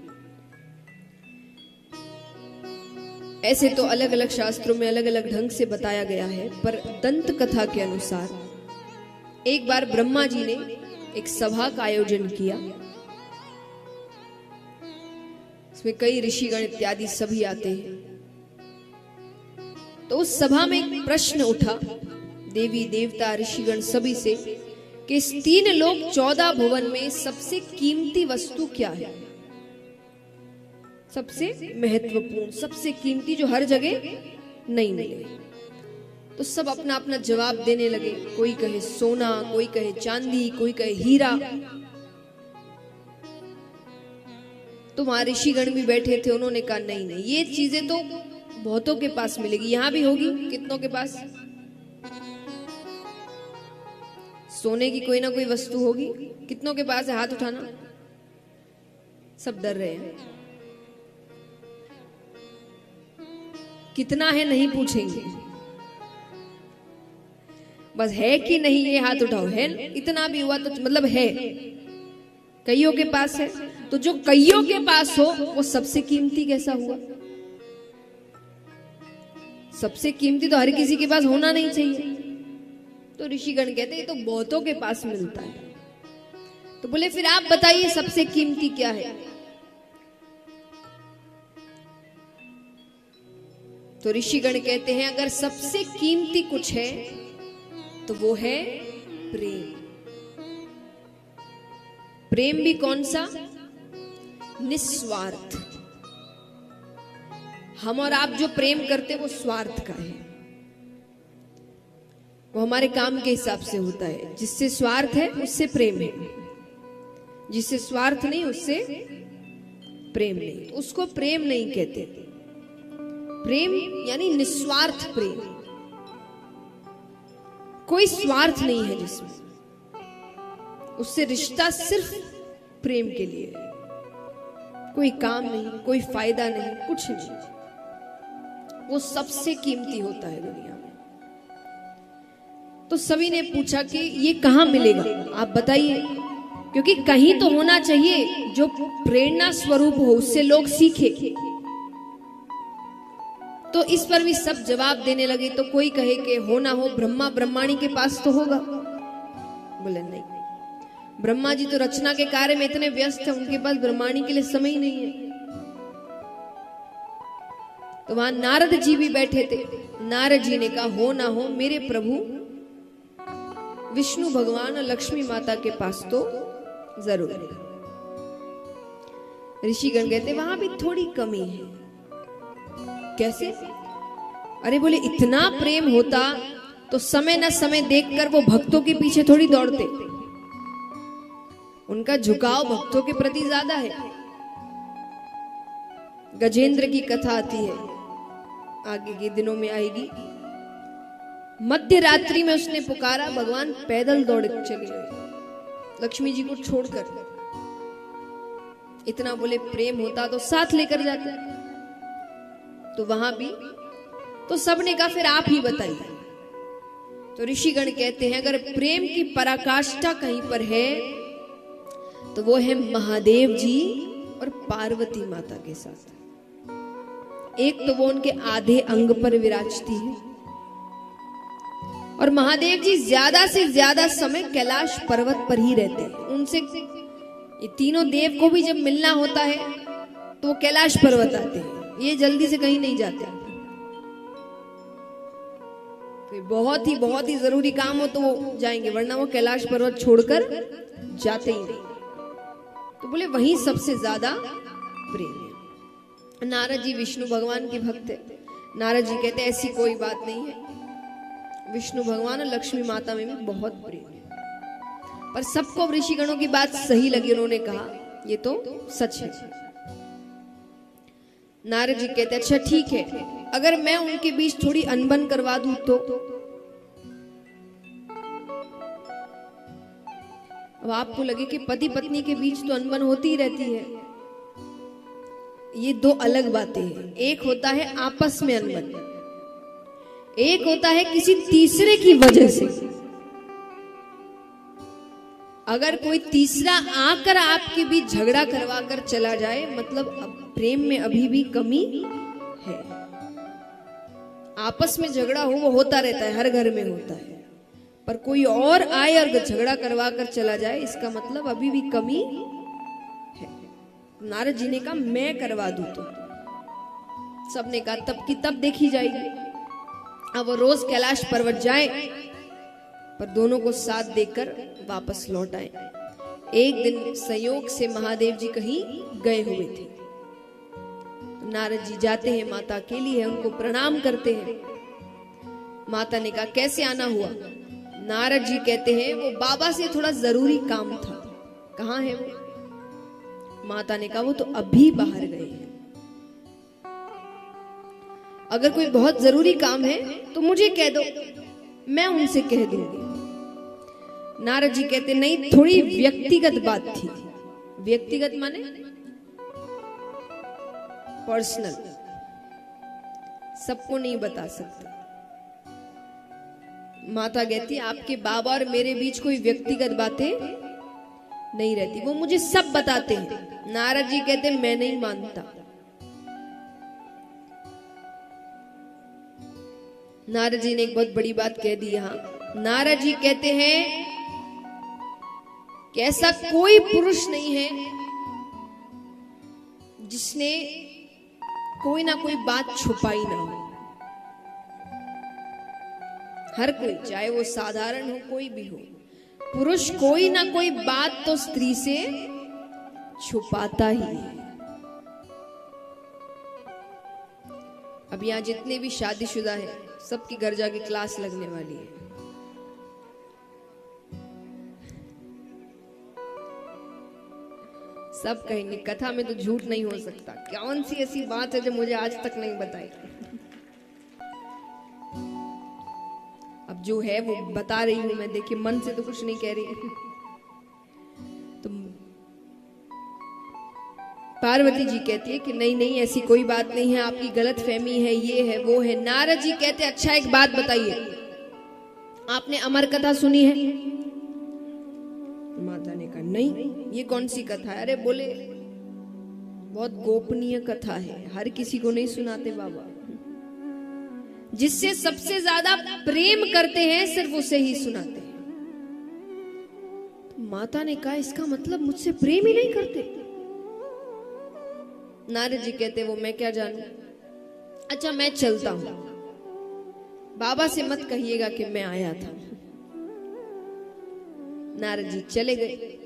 S1: ऐसे तो अलग अलग शास्त्रों में अलग अलग ढंग से बताया गया है, पर दंत कथा के अनुसार एक बार ब्रह्मा जी ने एक सभा का आयोजन किया। इसमें कई ऋषिगण इत्यादि सभी आते हैं। तो उस सभा में एक प्रश्न उठा देवी देवता ऋषिगण सभी से कि इस 3 लोक 14 भुवन में सबसे कीमती वस्तु क्या है, सबसे महत्वपूर्ण, सबसे कीमती, जो हर जगह नहीं मिले। तो सब अपना अपना जवाब देने लगे। कोई कहे सोना, कोई कहे चांदी, कोई कहे हीरा। तो वहां ऋषिगण भी बैठे थे, उन्होंने कहा नहीं नहीं, ये चीजें तो बहुतों के पास मिलेगी, यहां भी होगी। कितनों के पास सोने की कोई ना कोई वस्तु होगी? कितनों के पास है? हाथ उठाना। सब डर रहे हैं। कितना है नहीं पूछेंगे, बस है कि नहीं ये हाथ उठाओ। है, इतना भी हुआ तो मतलब है। कईयों के पास है, तो जो कईयों के पास हो वो सबसे कीमती कैसा हुआ? सबसे कीमती तो हर किसी के पास होना नहीं चाहिए। तो ऋषिगण कहते हैं तो बहुतों के पास मिलता है। तो बोले फिर आप बताइए सबसे कीमती क्या है? तो ऋषिगण कहते हैं अगर सबसे कीमती कुछ है तो वो है प्रेम। प्रेम भी कौन सा? निस्वार्थ। हम और आप जो प्रेम करते हैं वो स्वार्थ का है, वो हमारे काम के हिसाब से होता है। जिससे स्वार्थ है उससे प्रेम है, जिससे स्वार्थ नहीं उससे प्रेम नहीं। तो उसको प्रेम नहीं कहते। प्रेम यानी निस्वार्थ प्रेम, कोई स्वार्थ नहीं है जिसमें, उससे रिश्ता सिर्फ प्रेम के लिए, कोई काम नहीं, कोई फायदा नहीं, कुछ नहीं। वो सबसे कीमती होता है दुनिया में। तो सभी ने पूछा कि ये कहां मिलेगा, आप बताइए, क्योंकि कहीं तो होना चाहिए जो प्रेरणा स्वरूप हो, उससे लोग सीखे। तो इस पर भी सब जवाब देने लगे। तो कोई कहे कि हो ना हो ब्रह्मा ब्रह्माणी के पास तो होगा। बोले नहीं, ब्रह्मा जी तो रचना के कार्य में इतने व्यस्त हैं, उनके पास ब्रह्माणी के लिए समय ही नहीं है। तो वहां नारद जी भी बैठे थे। नारद जी ने कहा हो ना हो मेरे प्रभु विष्णु भगवान और लक्ष्मी माता के पास तो जरूर है। ऋषिगण कहते वहां भी थोड़ी कमी है। कैसे? अरे बोले इतना प्रेम होता तो समय न समय देखकर वो भक्तों के पीछे थोड़ी दौड़ते। उनका झुकाव भक्तों के प्रति ज्यादा है। गजेंद्र की कथा आती है, आगे के दिनों में आएगी। मध्य रात्रि में उसने पुकारा, भगवान पैदल दौड़ चले गए लक्ष्मी जी को छोड़कर। इतना बोले प्रेम होता तो साथ लेकर जाते। तो वहां भी तो सबने कहा फिर आप ही बताइए। तो ऋषिगण कहते हैं अगर प्रेम की पराकाष्ठा कहीं पर है तो वो है महादेव जी और पार्वती माता के साथ। एक तो वो उनके आधे अंग पर विराजती है और महादेव जी ज्यादा से ज्यादा समय कैलाश पर्वत पर ही रहते हैं। उनसे ये तीनों देव को भी जब मिलना होता है तो वो कैलाश पर्वत आते हैं, ये जल्दी से कहीं नहीं जाते। कोई बहुत ही जरूरी काम हो तो वो जाएंगे, वरना वो कैलाश पर्वत छोड़कर जाते ही नहीं। तो बोले वहीं सबसे ज्यादा प्रेम है। नारद जी विष्णु भगवान के भक्त है। नारद जी कहते ऐसी कोई बात नहीं है, विष्णु भगवान और लक्ष्मी माता में भी बहुत प्रेम है। पर सबको ऋषिगणों की बात सही लगी, उन्होंने कहा ये तो सच है। नारद जी कहते अच्छा ठीक है, अगर मैं उनके बीच थोड़ी अनबन करवा दूं तो। अब आपको लगे कि पति पत्नी के बीच तो अनबन होती ही रहती है, ये दो अलग बातें हैं। एक होता है आपस में अनबन, एक होता है किसी तीसरे की वजह से। अगर कोई तीसरा आकर आपके बीच झगड़ा करवा कर चला जाए, मतलब अब प्रेम में अभी भी कमी है। आपस में झगड़ा हो वो होता रहता है, हर घर में होता है, पर कोई और आए और झगड़ा करवा कर चला जाए, इसका मतलब अभी भी कमी है। नारद जी ने कहा मैं करवा दूं तो। सबने कहा तब की तब देखी जाएगी। अब वो रोज कैलाश पर्वत जाए, पर दोनों को साथ देकर वापस लौट आए। एक दिन संयोग से महादेव जी कहीं गए हुए थे। नारद जी जाते हैं, माता अकेली है, उनको प्रणाम करते हैं। माता ने कहा कैसे आना हुआ? नारद जी कहते हैं वो बाबा से थोड़ा जरूरी काम था। कहाँ है वो? माता ने कहा वो तो अभी बाहर गए हैं। अगर कोई बहुत जरूरी काम है तो मुझे कह दो, मैं उनसे कह दूंगी। नारद जी कहते नहीं, थोड़ी व्यक्तिगत बात थी। व्यक्तिगत माने पर्सनल, सबको नहीं बता सकता। माता कहती आपके बाबा और मेरे बीच कोई व्यक्तिगत बातें नहीं रहती, वो मुझे सब बताते हैं। नारद जी कहते मैं नहीं मानता। नारद जी ने एक बहुत बड़ी बात कह दी यहां। नारद जी कहते हैं कि ऐसा कोई पुरुष नहीं है जिसने कोई ना कोई बात छुपाई ना हो। हर कोई, चाहे वो साधारण हो कोई भी हो, पुरुष कोई ना कोई बात तो स्त्री से छुपाता ही है। अब यहां जितने भी शादीशुदा है सबकी घर जाके क्लास लगने वाली है। सब कहेंगे कथा में तो झूठ नहीं हो सकता, कौन सी ऐसी बात है जो मुझे आज तक नहीं बताई। अब जो है वो बता रही हूं मैं, देखिए मन से तो कुछ नहीं कह रही। तो पार्वती जी कहती है कि नहीं नहीं ऐसी कोई बात नहीं है, आपकी गलत फहमी है, ये है वो है। नारद जी कहते अच्छा एक बात बताइए, आपने अमर कथा सुनी है? माता ने कहा नहीं, ये कौन सी कथा है? अरे बोले बहुत गोपनीय कथा है, हर किसी को नहीं सुनाते बाबा। जिससे सबसे ज्यादा प्रेम करते हैं सिर्फ उसे ही सुनाते हैं। तो माता ने कहा इसका मतलब मुझसे प्रेम ही नहीं करते? नारद जी कहते वो मैं क्या जानूं। अच्छा मैं चलता हूं, बाबा से मत कहिएगा कि मैं आया था। नारद जी चले गए।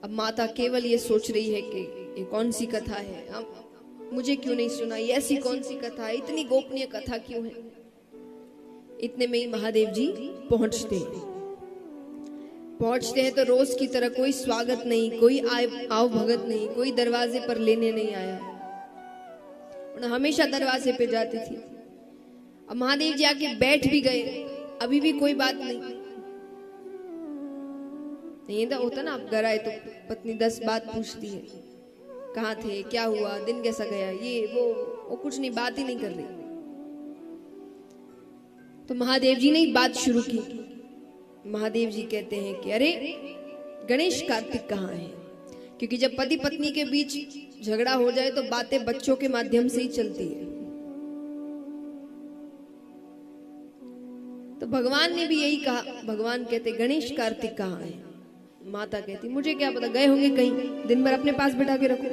S1: अब माता केवल ये सोच रही है कि ये कौन सी कथा है, अब मुझे क्यों नहीं सुनाई, ऐसी कौन सी कथा है, इतनी गोपनीय कथा क्यों है। इतने में ही महादेव जी पहुंचते हैं तो रोज की तरह कोई स्वागत नहीं, कोई आव भगत नहीं, कोई दरवाजे पर लेने नहीं आया। हमेशा दरवाजे पे जाती थी। अब महादेव जी आके बैठ भी गए, अभी भी कोई बात नहीं। नहीं तो होता ना, आप घर आए तो पत्नी 10 बात पूछती है, कहाँ थे, क्या हुआ, दिन कैसा गया, ये वो कुछ नहीं, बात ही नहीं कर रही। तो महादेव जी ने बात शुरू की। महादेव जी कहते हैं कि अरे गणेश कार्तिक कहाँ है? क्योंकि जब पति पत्नी के बीच झगड़ा हो जाए तो बातें बच्चों के माध्यम से ही चलती है। तो भगवान ने भी यही कहा। भगवान कहते गणेश कार्तिक कहाँ है? माता कहती मुझे क्या पता, गए होंगे कहीं, दिन भर अपने पास बिठा के रखो।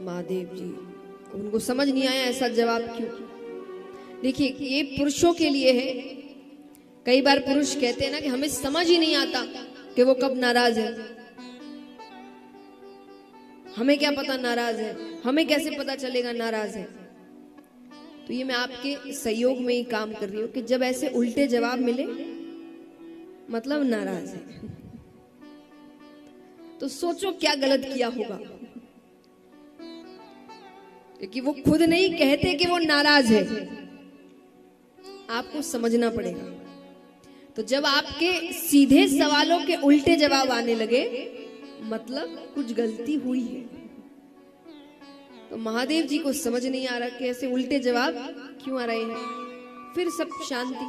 S1: महादेव जी, उनको समझ नहीं आया ऐसा जवाब क्यों। देखिए, ये पुरुषों के लिए है। कई बार पुरुष कहते हैं ना कि हमें समझ ही नहीं आता कि वो कब नाराज है। हमें क्या पता नाराज है, हमें कैसे पता चलेगा नाराज है। तो ये मैं आपके सहयोग में ही काम कर रही हूँ कि जब ऐसे उल्टे जवाब मिले मतलब नाराज है। तो सोचो क्या गलत किया होगा, क्योंकि वो खुद नहीं कहते कि वो नाराज है, आपको समझना पड़ेगा। तो जब आपके सीधे सवालों के उल्टे जवाब आने लगे मतलब कुछ गलती हुई है। तो महादेव जी को समझ नहीं आ रहा कि ऐसे उल्टे जवाब क्यों आ रहे हैं। फिर सब शांति।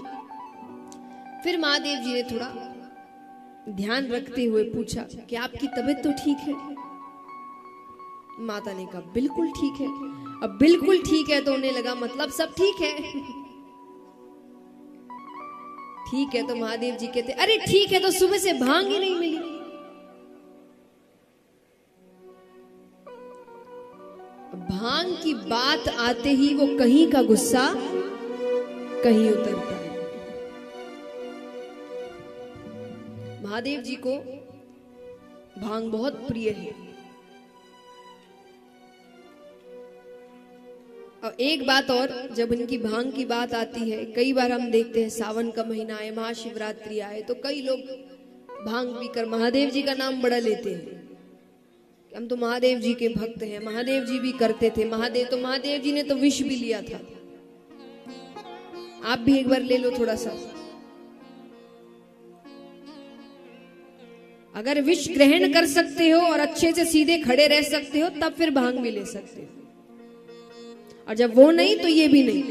S1: फिर महादेव जी ने थोड़ा ध्यान रखते हुए पूछा कि आपकी तबीयत तो ठीक है? माता ने कहा बिल्कुल ठीक है। अब बिल्कुल ठीक है तो उन्हें लगा मतलब सब ठीक है। ठीक है तो महादेव जी कहते अरे ठीक है तो सुबह से भांग ही नहीं मिली। भांग की बात आते ही वो कहीं का गुस्सा कहीं उतरता है। महादेव जी को भांग बहुत प्रिय है। और एक बात और, जब इनकी भांग की बात आती है, कई बार हम देखते हैं सावन का महीना आए, महाशिवरात्रि आए तो कई लोग भांग पीकर महादेव जी का नाम बड़ा लेते हैं। हम तो महादेव जी के भक्त हैं, महादेव जी भी करते थे। महादेव जी ने तो विष भी लिया था। आप भी एक बार ले लो थोड़ा सा। अगर विष ग्रहण कर सकते हो और अच्छे से सीधे खड़े रह सकते हो तब फिर भांग भी ले सकते हो। और जब वो नहीं तो ये भी नहीं।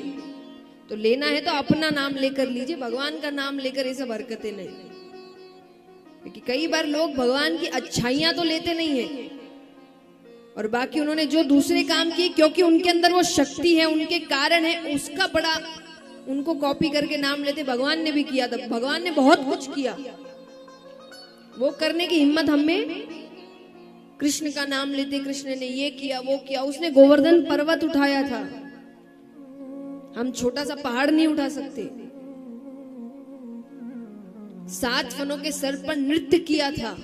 S1: तो लेना है तो अपना नाम लेकर लीजिए, भगवान का नाम लेकर ये सब हरकतें नहीं। क्योंकि कई बार लोग भगवान की अच्छाइयां तो लेते नहीं है और बाकी उन्होंने जो दूसरे काम किए, क्योंकि उनके अंदर वो शक्ति है, उनके कारण है, उसका बड़ा उनको कॉपी करके नाम लेते। भगवान ने भी किया था, भगवान ने बहुत कुछ किया, वो करने की हिम्मत हमें। कृष्ण का नाम लेते, कृष्ण ने ये किया वो किया, उसने गोवर्धन पर्वत उठाया था। हम छोटा सा पहाड़ नहीं उठा सकते। 7 फनों के सर पर नृत्य किया था।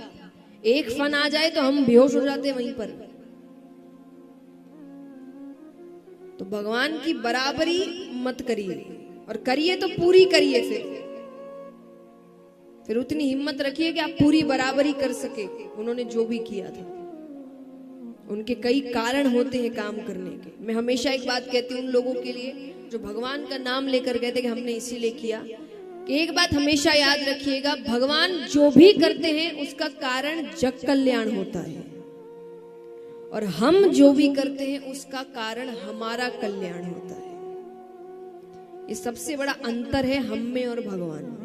S1: एक फन आ जाए तो हम बेहोश हो जाते वहीं पर। तो भगवान की बराबरी मत करिए, और करिए तो पूरी करिए। फिर उतनी हिम्मत रखिए कि आप पूरी बराबरी कर सके। उन्होंने जो भी किया था, उनके कई कारण होते हैं काम करने के। मैं हमेशा एक बात कहती हूँ उन लोगों के लिए जो भगवान का नाम लेकर कहते कि हमने इसीलिए किया, कि एक बात हमेशा याद रखिएगा, भगवान जो भी करते हैं उसका कारण जग कल्याण होता है, और हम जो भी करते हैं उसका कारण हमारा कल्याण होता है। ये सबसे बड़ा अंतर है हम में और भगवान में।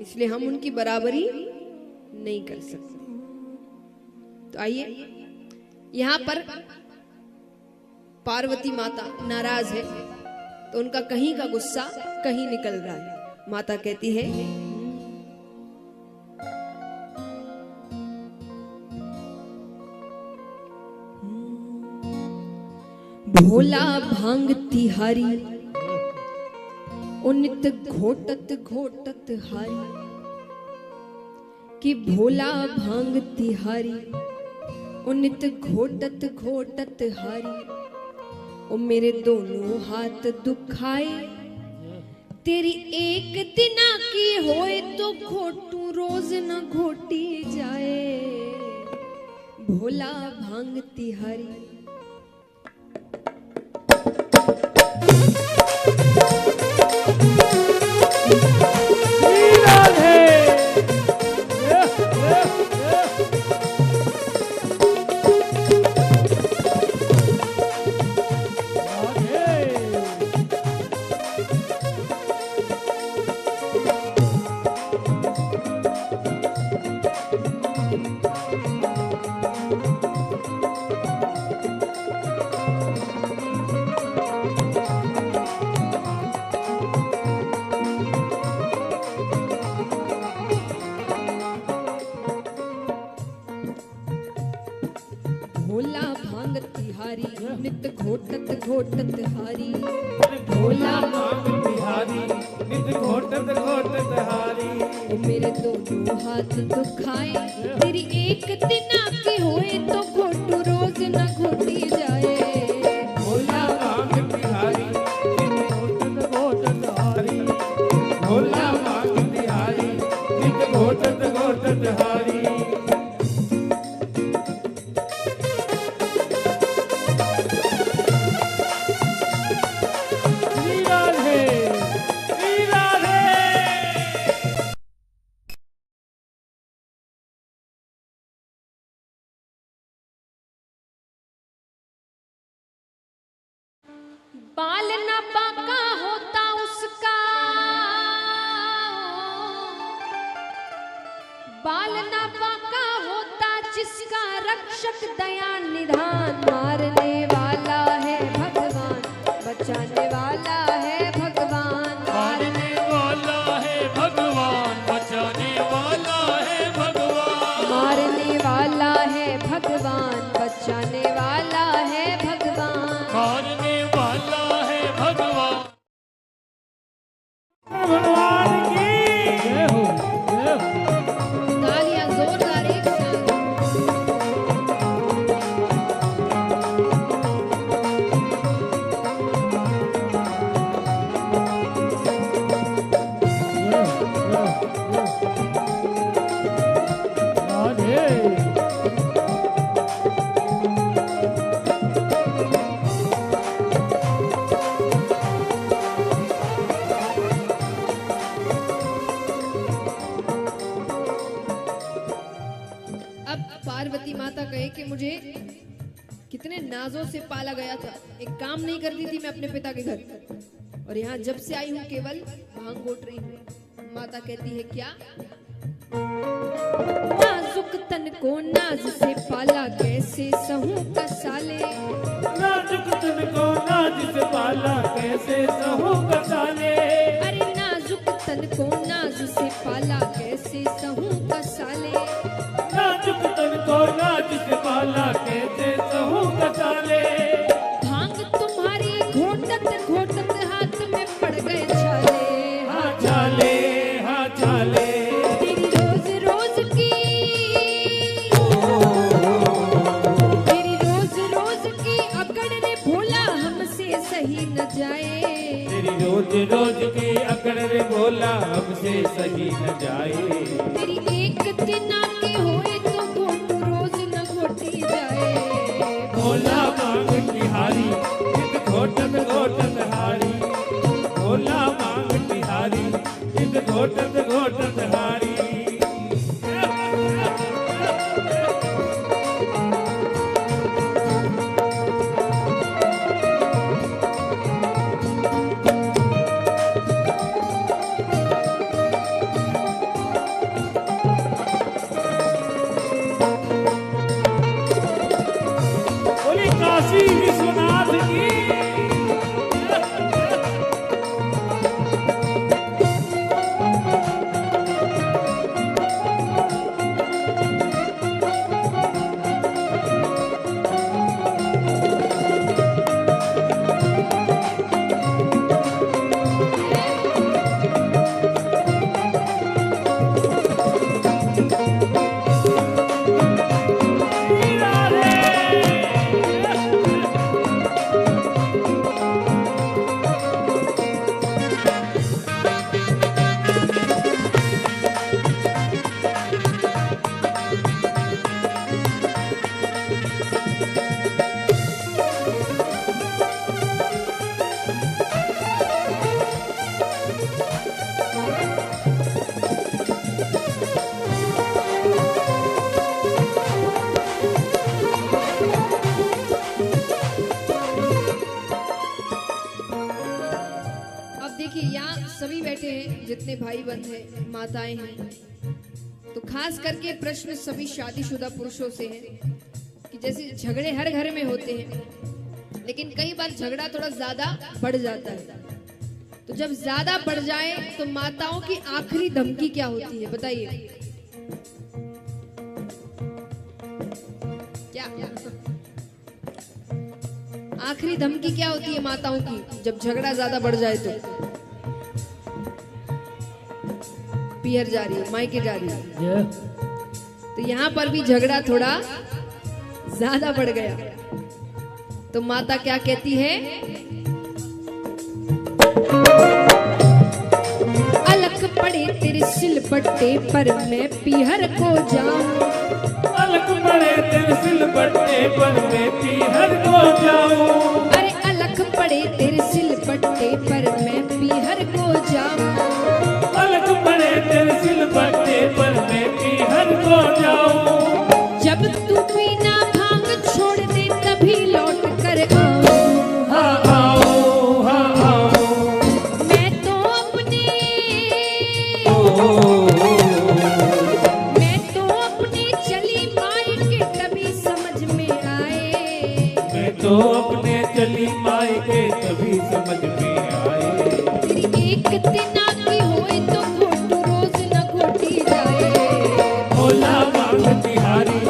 S1: इसलिए हम उनकी बराबरी नहीं कर सकते। तो आइए, यहां पर पार्वती माता नाराज है तो उनका कहीं का गुस्सा कहीं निकल रहा है। माता कहती है भोला भांग तिहारी ओ नित घोटत घोटत हारी, कि भोला भांग तिहारी ओ नित घोटत घोटत हारी, ओ मेरे दोनों हाथ दुखाए, तेरी एक दिना की होए तो घोटू रोज न घोटी जाए। भोला भांग तिहारी। भोला भांग तिहारी नित घोटत घोटत हारी।
S2: भोला भांग तिहारी नित घोटत घोटत हारी।
S1: ओ मेरे दोनों हाथ दुखाए तेरी एक दिना की होए तो घोटू रोज न घोटी जाए।
S2: भोला भांग तिहारी नित घोटत घोटत हारी। भोला भांग तिहारी नित घोटत घोटत हारी।
S1: बाल न पाका होता उसका, बाल न पाका होता जिसका रक्षक दया निधान। मारने वाला है भगवान बचाने वाला है भगवान।
S2: मारने वाला है भगवान बचाने वाला है भगवान।
S1: मारने वाला है भगवान बचाने वाला है भगवान।
S2: मारने वाला है भगवान। भगवान की जय हो जय हो।
S1: तालियां जोरदार एक साथ। अब पार्वती माता कहे कि मुझे कितने नाजों से पाला गया था, एक काम नहीं करती थी मैं अपने पिता के घर, और यहाँ जब से आई हूँ केवल भांग घोट रही हूँ। माता कहती है क्या? नाजुक तन को नाज से पाला कैसे सहूं कसाले।
S2: नाजुक तन को नाज से पाला कैसे सहूं कसाले।
S1: अरे नाजुक तन को नाज से पाला कैसे सहूं कसाले।
S2: नाजुक तन को नाज से पाला कैसे सहूं कसाले।
S1: भांग तुम्हारी घोटत घोटत हाथ में पड़ गए छाले।
S2: हाँ छाले हाँ छाले।
S1: तेरी रोज रोज की तेरी रोज रोज की अकड़ रे भोला हमसे सही न जाए।
S2: तेरी रोज रोज की अकड़ रे भोला हमसे सही न जाए।
S1: तेरी एक दिन आके होए तो घोटू रोज न घोटी जाए।
S2: भोला मांग तिहारी नित घोटत घोटत हारी। भोला मांग तिहारी नित घोटत घोटत हारी। बोली
S1: देखिए यहाँ सभी बैठे हैं, जितने भाई बंद हैं, माताएं हैं, तो खास करके प्रश्न सभी शादीशुदा पुरुषों से है कि जैसे झगड़े हर घर में होते हैं, लेकिन कई बार झगड़ा थोड़ा ज्यादा बढ़ जाता है। तो जब ज्यादा बढ़ जाए तो माताओं की आखिरी धमकी क्या होती है, बताइए क्या? आखिरी धमकी क्या होती है माताओं की जब झगड़ा ज्यादा बढ़ जाए तो? पियर जा रही है, मायके जा रही है। तो यहाँ पर भी झगड़ा थोड़ा ज्यादा बढ़ गया तो माता क्या कहती है? अलग पड़े तेरे सिलबट्टे पर मैं पीहर को जाऊं।
S2: अलग पड़े तेरे सिलबट्टे पर मैं पीहर को जाऊं।
S1: अरे अलग पड़े तेरे सिलबट्टे पर मैं पीहर को जाऊं।
S2: अलग पड़े तेरे सिलबट्टे पर मैं पीहर को जाऊं।
S1: जब तू पीना भांग छोड़ दे तभी लौट कर आओ।
S2: हाँ आओ, हाँ आओ।
S1: मैं तो अपने चली मायके तभी समझ में आए।
S2: मैं तो अपने चली मायके तभी समझ में आए।
S1: तेरी एक दिना की होए तो घोटू रोज न घोटी जाए।
S2: भोला मांग तिहारी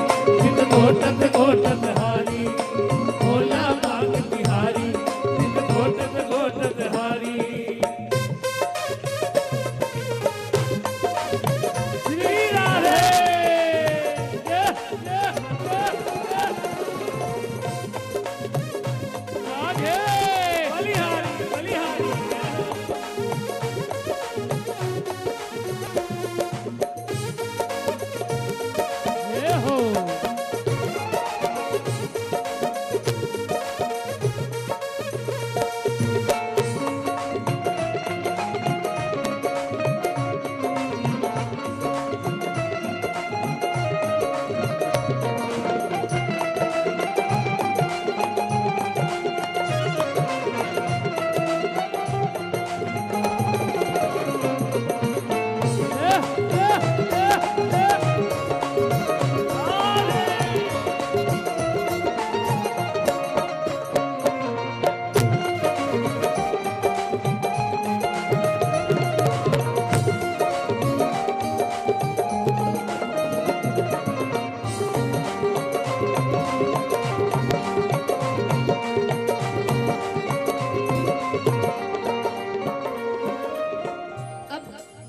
S2: नित घोटत घोटत हारी। भोला मांग तिहारी नित घोटत घोटत हारी। श्री राधे जय जय जय राधे बलिहारी बलिहारी जय हो।
S1: अब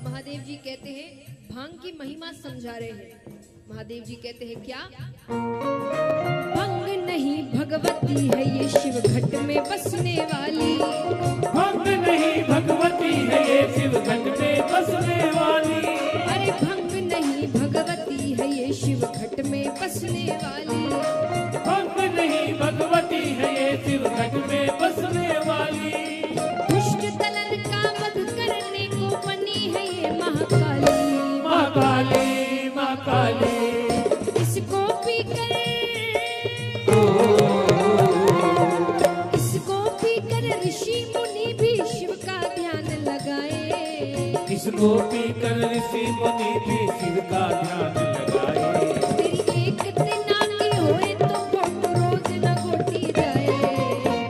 S1: महादेव जी कहते हैं, भांग की महिमा समझा रहे हैं। महादेव जी कहते हैं क्या? भंग नहीं भगवती है ये शिव घट में बसने वाली।
S2: भंग नहीं भगवती है ये शिव घट में बसने वाली।
S1: अरे भंग नहीं भगवती है ये शिव घट में बसने वाली।
S2: भंग नहीं भगवती है ये शिव घट में बसने वाली।
S1: दुष्ट दलन का वध करने को बनी है ये महाकाली।
S2: महाकाली महाकाली
S1: इसको पीकर ऋषि मुनि भी शिव का ध्यान लगाए।
S2: इसको पीकर ऋषि मुनि भी शिव का ध्यान लगाए।
S1: तेरी एक दिना की होए तो घोट रोज न घोटी जाए।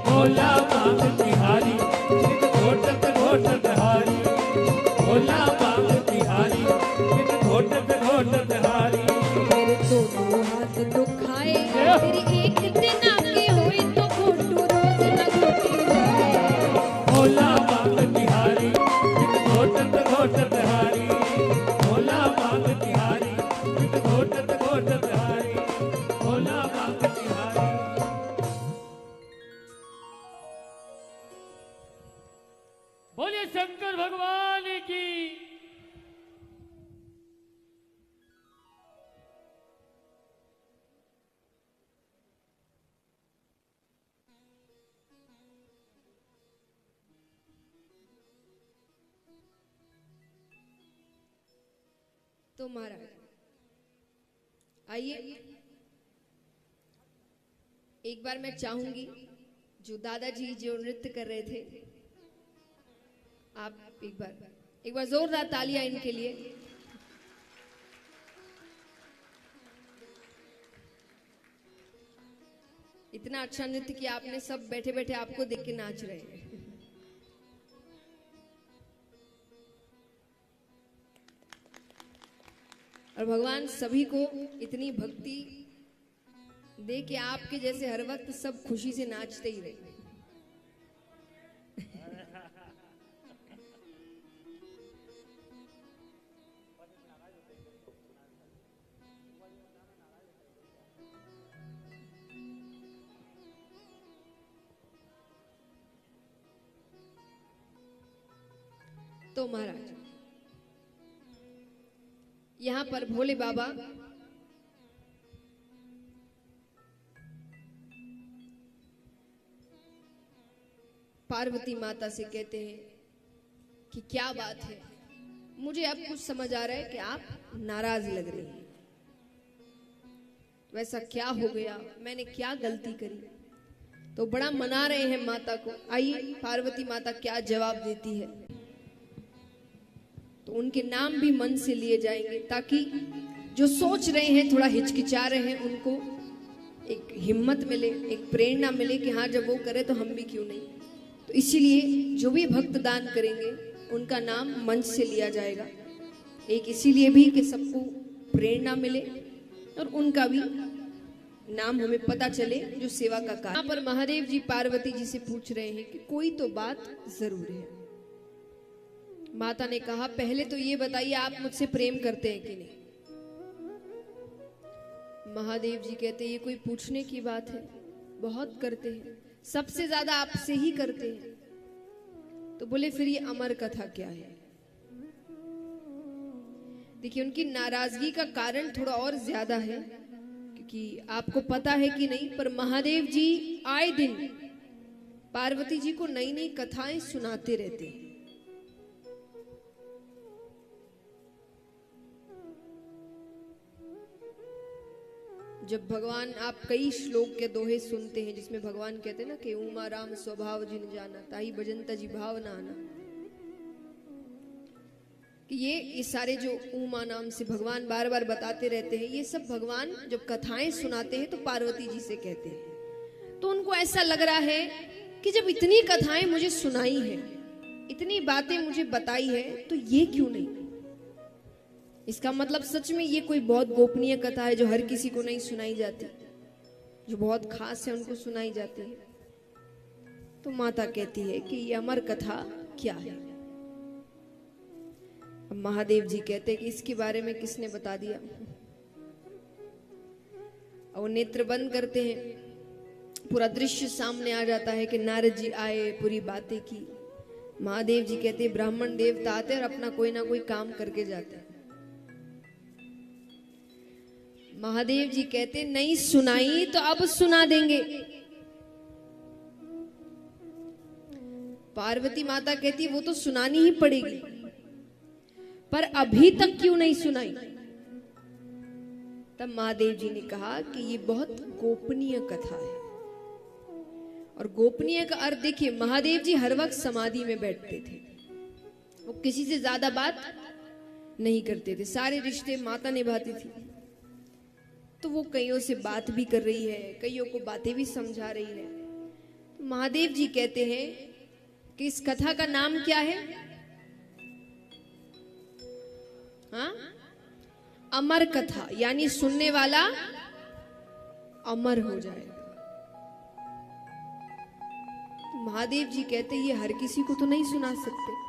S2: भोला मांग तिहारी नित घोटत घोटत हारी। भोला मांग तिहारी नित घोटत घोटत हारी।
S1: मेरे दोनों हाथ दुखाए तेरी एक दिना की होए तो घोटू रोज न घोटी जाए।
S2: भोला मांग तिहारी नित घोटत घोटत हारी। भोला मांग तिहारी नित घोटत घोटत हारी। भोला मांग तिहारी।
S1: तो महाराज आइए, एक बार मैं चाहूंगी जो दादाजी जो नृत्य कर रहे थे, आप एक बार जोरदार तालियां इनके लिए। इतना अच्छा नृत्य किया आपने, सब बैठे बैठे आपको देख के नाच रहे हैं। और भगवान सभी को इतनी भक्ति दे के आपके जैसे हर वक्त सब खुशी से नाचते ही रहे। तो महाराज यहां पर भोले बाबा पार्वती माता से कहते हैं कि क्या बात है, मुझे अब कुछ समझ आ रहा है कि आप नाराज लग रही हैं। वैसा क्या हो गया, मैंने क्या गलती करी? तो बड़ा मना रहे हैं माता को। आइए पार्वती माता क्या जवाब देती है। तो उनके नाम भी मन से लिए जाएंगे ताकि जो सोच रहे हैं, थोड़ा हिचकिचा रहे हैं, उनको एक हिम्मत मिले, एक प्रेरणा मिले कि हाँ जब वो करे तो हम भी क्यों नहीं। तो इसीलिए जो भी भक्त दान करेंगे उनका नाम मंच से लिया जाएगा, एक इसीलिए भी कि सबको प्रेरणा मिले और उनका भी नाम हमें पता चले जो सेवा का कार्य। यहाँ पर महादेव जी पार्वती जी से पूछ रहे हैं कि कोई तो बात जरूर है। माता ने कहा पहले तो ये बताइए आप मुझसे प्रेम करते हैं कि नहीं। महादेव जी कहते ये कोई पूछने की बात है, बहुत करते हैं, सबसे ज्यादा आपसे ही करते हैं। तो बोले फिर ये अमर कथा क्या है। देखिए उनकी नाराजगी का कारण थोड़ा और ज्यादा है, क्योंकि आपको पता है कि नहीं, पर महादेव जी आए दिन पार्वती जी को नई नई कथाएं सुनाते रहते हैं। जब भगवान, आप कई श्लोक के दोहे सुनते हैं जिसमें भगवान कहते हैं ना कि उमा राम स्वभाव जिन जाना ताही भजन तजी भाव ना आना, कि ये सारे जो उमा नाम से भगवान बार बार बताते रहते हैं, ये सब भगवान जब कथाएं सुनाते हैं तो पार्वती जी से कहते हैं। तो उनको ऐसा लग रहा है कि जब इतनी कथाएं मुझे सुनाई है, इतनी बातें मुझे बताई है, तो ये क्यों नहीं। इसका मतलब सच में ये कोई बहुत गोपनीय कथा है जो हर किसी को नहीं सुनाई जाती, जो बहुत खास है उनको सुनाई जाती है। तो माता कहती है कि ये अमर कथा क्या है। अब महादेव जी कहते हैं कि इसके बारे में किसने बता दिया। और वो नेत्र बंद करते हैं, पूरा दृश्य सामने आ जाता है कि नारद जी आए, पूरी बातें की। महादेव जी कहते हैं ब्राह्मण देवता आते और अपना कोई ना कोई काम करके जाते हैं। महादेव जी कहते नहीं सुनाई तो अब सुना देंगे। पार्वती माता कहती वो तो सुनानी ही पड़ेगी, पर अभी तक क्यों नहीं सुनाई। तब महादेव जी ने कहा कि ये बहुत गोपनीय कथा है। और गोपनीय का अर्थ देखिए, महादेव जी हर वक्त समाधि में बैठते थे, वो किसी से ज्यादा बात नहीं करते थे, सारे रिश्ते माता निभाती थी। तो वो कईयों से बात भी कर रही है, कईयों को बातें भी समझा रही है। तो महादेव जी कहते हैं कि इस कथा का नाम क्या है। हाँ, अमर कथा, यानी सुनने वाला अमर हो जाएगा। तो महादेव जी कहते ये हर किसी को तो नहीं सुना सकते।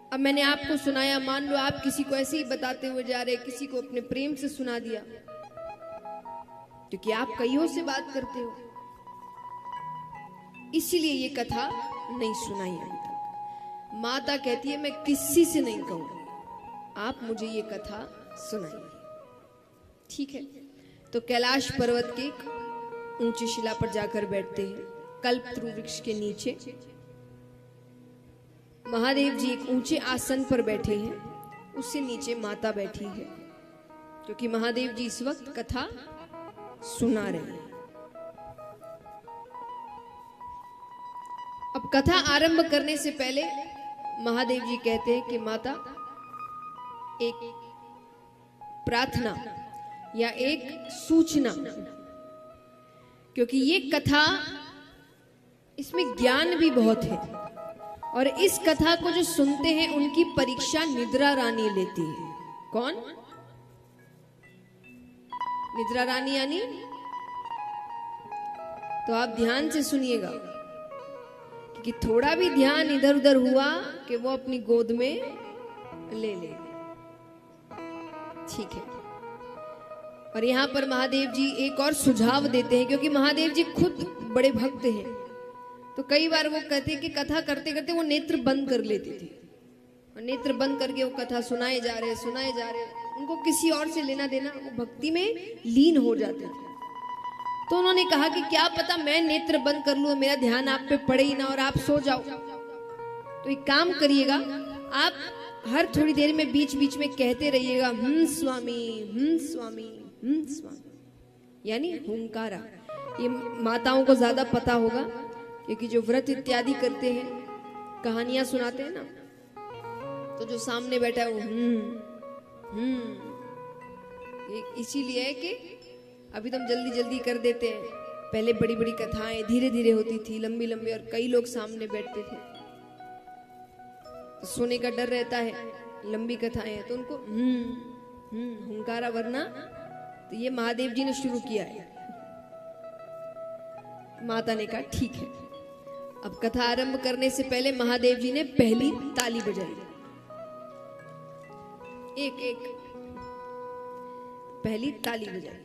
S1: अब मैंने आपको सुनाया, मान लो आप किसी को ऐसे ही बताते हुए जा रहे, किसी को अपने प्रेम से सुना दिया, क्योंकि आप कईयों से बात करते हो, इसीलिए ये कथा नहीं सुनाई अभी तक। माता कहती है मैं किसी से नहीं कहूंगी, आप मुझे ये कथा सुनाइए। ठीक है। तो कैलाश पर्वत के ऊंची शिला पर जाकर बैठते हैं, कल्पतरु वृक्ष के नीचे। महादेव जी एक ऊंचे आसन पर बैठे हैं, उससे नीचे माता बैठी है, क्योंकि महादेव जी इस वक्त कथा सुना रहे हैं। अब कथा आरंभ करने से पहले महादेव जी कहते हैं कि माता, एक प्रार्थना या एक सूचना, क्योंकि ये कथा, इसमें ज्ञान भी बहुत है, और इस कथा को जो सुनते हैं उनकी परीक्षा निद्रा रानी लेती है। कौन? निद्रा रानी यानी, तो आप ध्यान से सुनिएगा, कि थोड़ा भी ध्यान इधर उधर हुआ कि वो अपनी गोद में ले ले। ठीक है। और यहां पर महादेव जी एक और सुझाव देते हैं, क्योंकि महादेव जी खुद बड़े भक्त हैं, तो कई बार वो कहते हैं कि कथा करते करते वो नेत्र बंद कर लेते थे, और नेत्र बंद करके वो कथा सुनाए जा रहे, उनको किसी और से लेना देना, वो भक्ति में लीन हो जाते थे। तो उन्होंने कहा कि क्या पता मैं नेत्र बंद कर लूं, मेरा ध्यान आप पे पड़े ही ना और आप सो जाओ। तो एक काम करिएगा, आप हर थोड़ी देर में बीच बीच में कहते रहिएगा, स्वामी, स्वामी, स्वामी, यानी हुंकारा। ये माताओं को ज्यादा पता होगा, क्योंकि जो व्रत इत्यादि करते हैं, कहानियां सुनाते हैं ना, तो जो सामने बैठा है वो इसीलिए है कि अभी तो हम जल्दी जल्दी कर देते हैं। पहले बड़ी बड़ी कथाएं धीरे धीरे होती थी, लंबी लंबी, और कई लोग सामने बैठते थे, तो सोने का डर रहता है। लंबी कथाएं हैं तो उनको हुंकारा, वरना तो ये महादेव जी ने शुरू किया है। माता ने कहा ठीक है। अब कथा आरंभ करने से पहले महादेव जी ने पहली ताली बजाई, एक एक पहली ताली बजाई।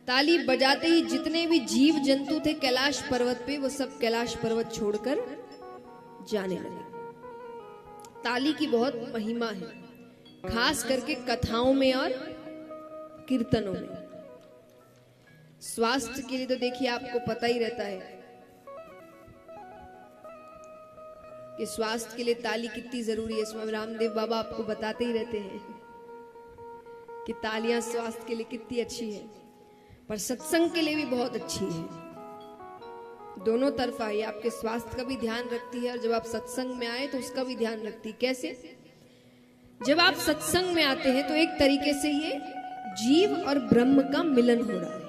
S1: ताली बजाते ही जितने भी जीव जंतु थे कैलाश पर्वत पे, वो सब कैलाश पर्वत छोड़कर जाने लगे। ताली की बहुत महिमा है, खास करके कथाओं में और कीर्तनों में। स्वास्थ्य के लिए तो देखिए आपको पता ही रहता है कि स्वास्थ्य के लिए ताली कितनी जरूरी है। स्वामी रामदेव बाबा आपको बताते ही रहते हैं कि तालियां स्वास्थ्य के लिए कितनी अच्छी है, पर सत्संग के लिए भी बहुत अच्छी है। दोनों तरफा ये आपके स्वास्थ्य का भी ध्यान रखती है, और जब आप सत्संग में आए तो उसका भी ध्यान रखती है। कैसे? जब आप सत्संग में आते हैं तो एक तरीके से ये जीव और ब्रह्म का मिलन हो रहा है।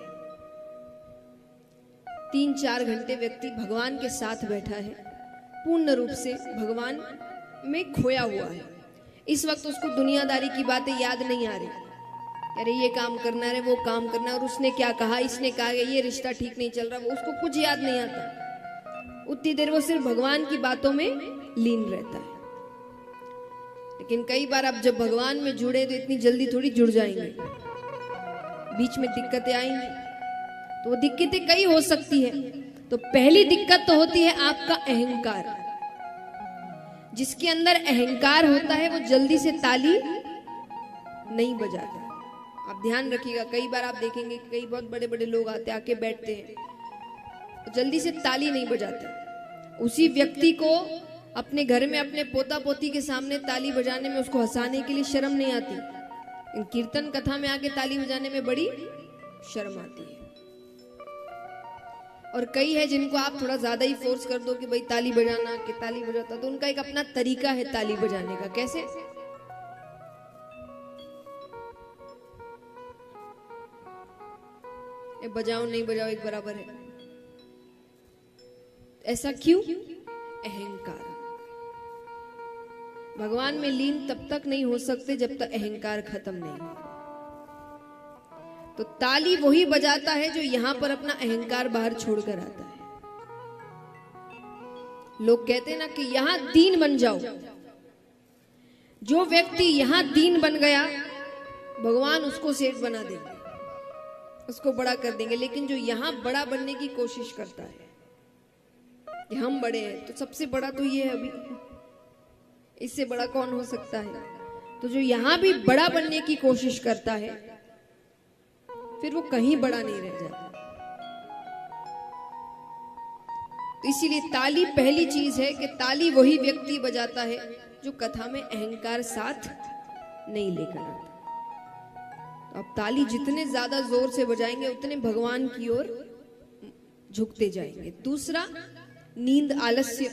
S1: 3-4 घंटे व्यक्ति भगवान के साथ बैठा है, पूर्ण रूप से भगवान में खोया हुआ है। इस वक्त उसको दुनियादारी की बातें याद नहीं आ रही, अरे ये काम करना है, वो काम करना है, और उसने क्या कहा, इसने कहा, ये रिश्ता ठीक नहीं चल रहा, वो उसको कुछ याद नहीं आता। उतनी देर वो सिर्फ भगवान की बातों में लीन रहता है। लेकिन कई बार आप जब भगवान में जुड़े तो इतनी जल्दी थोड़ी जुड़ जाएंगे, बीच में दिक्कतें आएंगी। तो वो दिक्कतें कई हो सकती है। तो पहली दिक्कत तो होती है आपका अहंकार। जिसके अंदर अहंकार होता है वो जल्दी से ताली नहीं बजाता। आप ध्यान रखिएगा, कई बार आप देखेंगे कि कई बहुत बड़े बड़े लोग आते आके बैठते हैं तो जल्दी से ताली नहीं बजाते। उसी व्यक्ति को अपने घर में अपने पोता पोती के सामने ताली बजाने में, उसको हंसाने के लिए शर्म नहीं आती। इन कीर्तन कथा में आके ताली बजाने में बड़ी शर्म आती है। और कई है जिनको आप थोड़ा ज्यादा ही फोर्स कर दो कि भाई ताली बजाना, कि ताली बजाता, तो उनका एक अपना तरीका है ताली बजाने का। कैसे? बजाओ नहीं बजाओ एक बराबर है। ऐसा क्यों? अहंकार। भगवान में लीन तब तक नहीं हो सकते जब तक अहंकार खत्म नहीं हो। तो ताली वही बजाता है जो यहां पर अपना अहंकार बाहर छोड़कर आता है। लोग कहते हैं ना कि यहां दीन बन जाओ। जो व्यक्ति यहां दीन बन गया, भगवान उसको सेठ बना देंगे, उसको बड़ा कर देंगे। लेकिन जो यहां बड़ा बनने की कोशिश करता है कि हम बड़े हैं, तो सबसे बड़ा तो ये है, अभी इससे बड़ा कौन हो सकता है। तो जो यहां भी बड़ा बनने की कोशिश करता है, फिर वो कहीं बड़ा नहीं रह जाता। तो इसीलिए ताली पहली चीज है कि ताली वही व्यक्ति बजाता है जो कथा में अहंकार साथ नहीं लेकर आता। तो आप ताली जितने ज्यादा जोर से बजाएंगे उतने भगवान की ओर झुकते जाएंगे। दूसरा, नींद, आलस्य।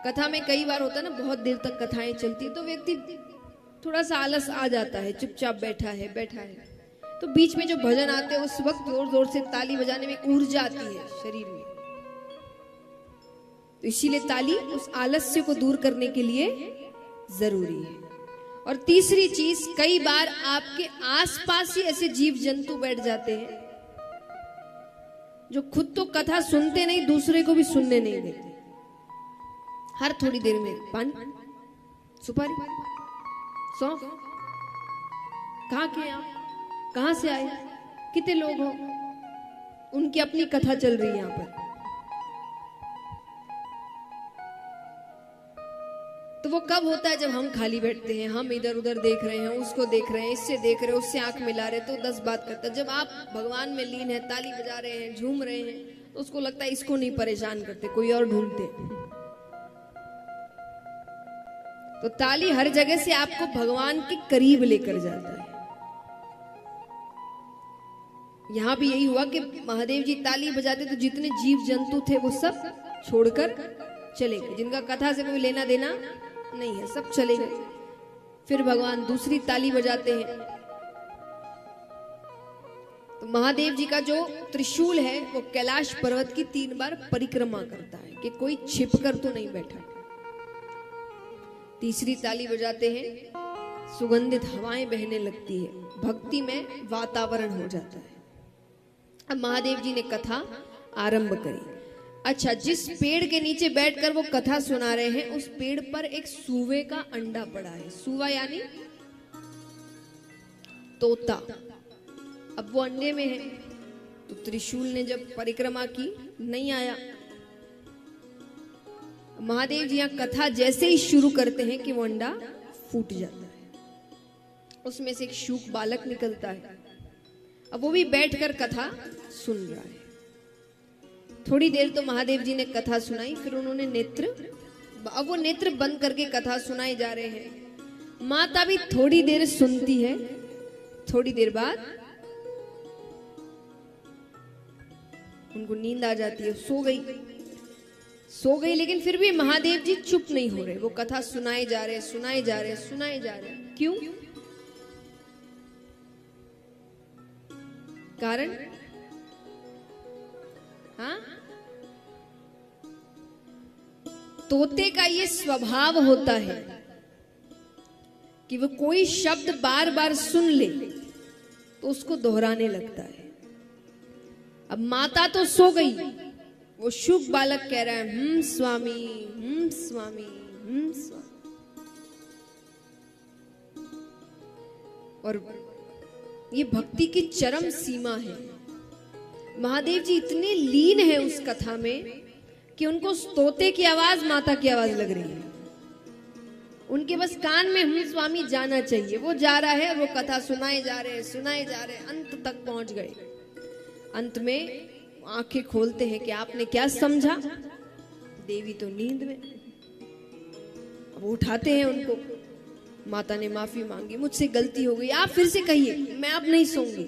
S1: कथा में कई बार होता है ना, बहुत देर तक कथाएं चलती है तो व्यक्ति थोड़ा सा आलस आ जाता है, चुपचाप बैठा है। तो बीच में जो भजन आते हैं उस वक्त जोर जोर से ताली बजाने में ऊर्जा आती है शरीर में। तो इसीलिए ताली उस आलस्य को दूर करने के लिए जरूरी है। और तीसरी चीज, कई बार आपके आसपास ही ऐसे जीव जंतु बैठ जाते हैं जो खुद तो कथा सुनते नहीं, दूसरे को भी सुनने नहीं देते। हर थोड़ी देर में पान, सुपारी, सौंफ, कहाँ के आप, कहां से आए, कितने लोग हो, उनकी अपनी कथा चल रही है यहां पर। तो वो कब होता है? जब हम खाली बैठते हैं, हम इधर उधर देख रहे हैं, उसको देख रहे हैं, इससे देख रहे हैं, उससे आंख मिला रहे, तो 10 बात करता है। जब आप भगवान में लीन है, ताली बजा रहे हैं, झूम रहे हैं, तो उसको लगता है इसको नहीं परेशान करते, कोई और ढूंढते। तो ताली हर जगह से आपको भगवान के करीब लेकर जाता है। यहां भी यही हुआ कि महादेव जी ताली बजाते तो जितने जीव जंतु थे वो सब छोड़कर चले गए, जिनका कथा से कोई लेना देना नहीं है, सब चले गए। फिर भगवान दूसरी ताली बजाते हैं। तो महादेव जी का जो त्रिशूल है वो कैलाश पर्वत की 3 बार परिक्रमा करता है कि कोई छिपकर तो नहीं बैठा। तीसरी ताली बजाते हैं, सुगंधित हवाएं बहने लगती है, भक्ति में वातावरण हो जाता है। अब महादेव जी ने कथा आरंभ करी। अच्छा, जिस पेड़ के नीचे बैठकर वो कथा सुना रहे हैं उस पेड़ पर एक सूवे का अंडा पड़ा है। सूवा यानी तोता। अब वो अंडे में है। तो त्रिशूल ने जब परिक्रमा की, नहीं आया। महादेव जी यहां कथा जैसे ही शुरू करते हैं कि वो अंडा फूट जाता है, उसमें से एक शूक बालक निकलता है। अब वो भी बैठकर कथा सुन रहा है। थोड़ी देर तो महादेव जी ने कथा सुनाई, फिर उन्होंने अब वो नेत्र बंद करके कथा सुनाई जा रहे हैं। माता भी थोड़ी देर सुनती है, थोड़ी देर बाद उनको नींद आ जाती है, सो गई। लेकिन फिर भी महादेव जी चुप नहीं हो रहे, वो कथा सुनाए जा रहे। क्यों? कारण? हाँ, तोते का ये स्वभाव होता है कि वो कोई शब्द बार बार सुन ले तो उसको दोहराने लगता है। अब माता तो सो गई, वो शुक बालक कह रहा है स्वामी, स्वामी, स्वामी। और ये भक्ति की चरम सीमा है। महादेव जी इतने लीन है उस कथा में कि उनको तोते की आवाज माता की आवाज लग रही है। उनके बस कान में स्वामी जाना चाहिए। वो जा रहा है और वो कथा सुनाए जा रहे, अंत तक पहुंच गए। अंत में आंखें खोलते हैं कि आपने क्या समझा। देवी तो नींद में। अब उठाते हैं उनको। माता ने माफी मांगी, मुझसे गलती हो गई, आप फिर से कहिए, मैं अब नहीं सोऊंगी।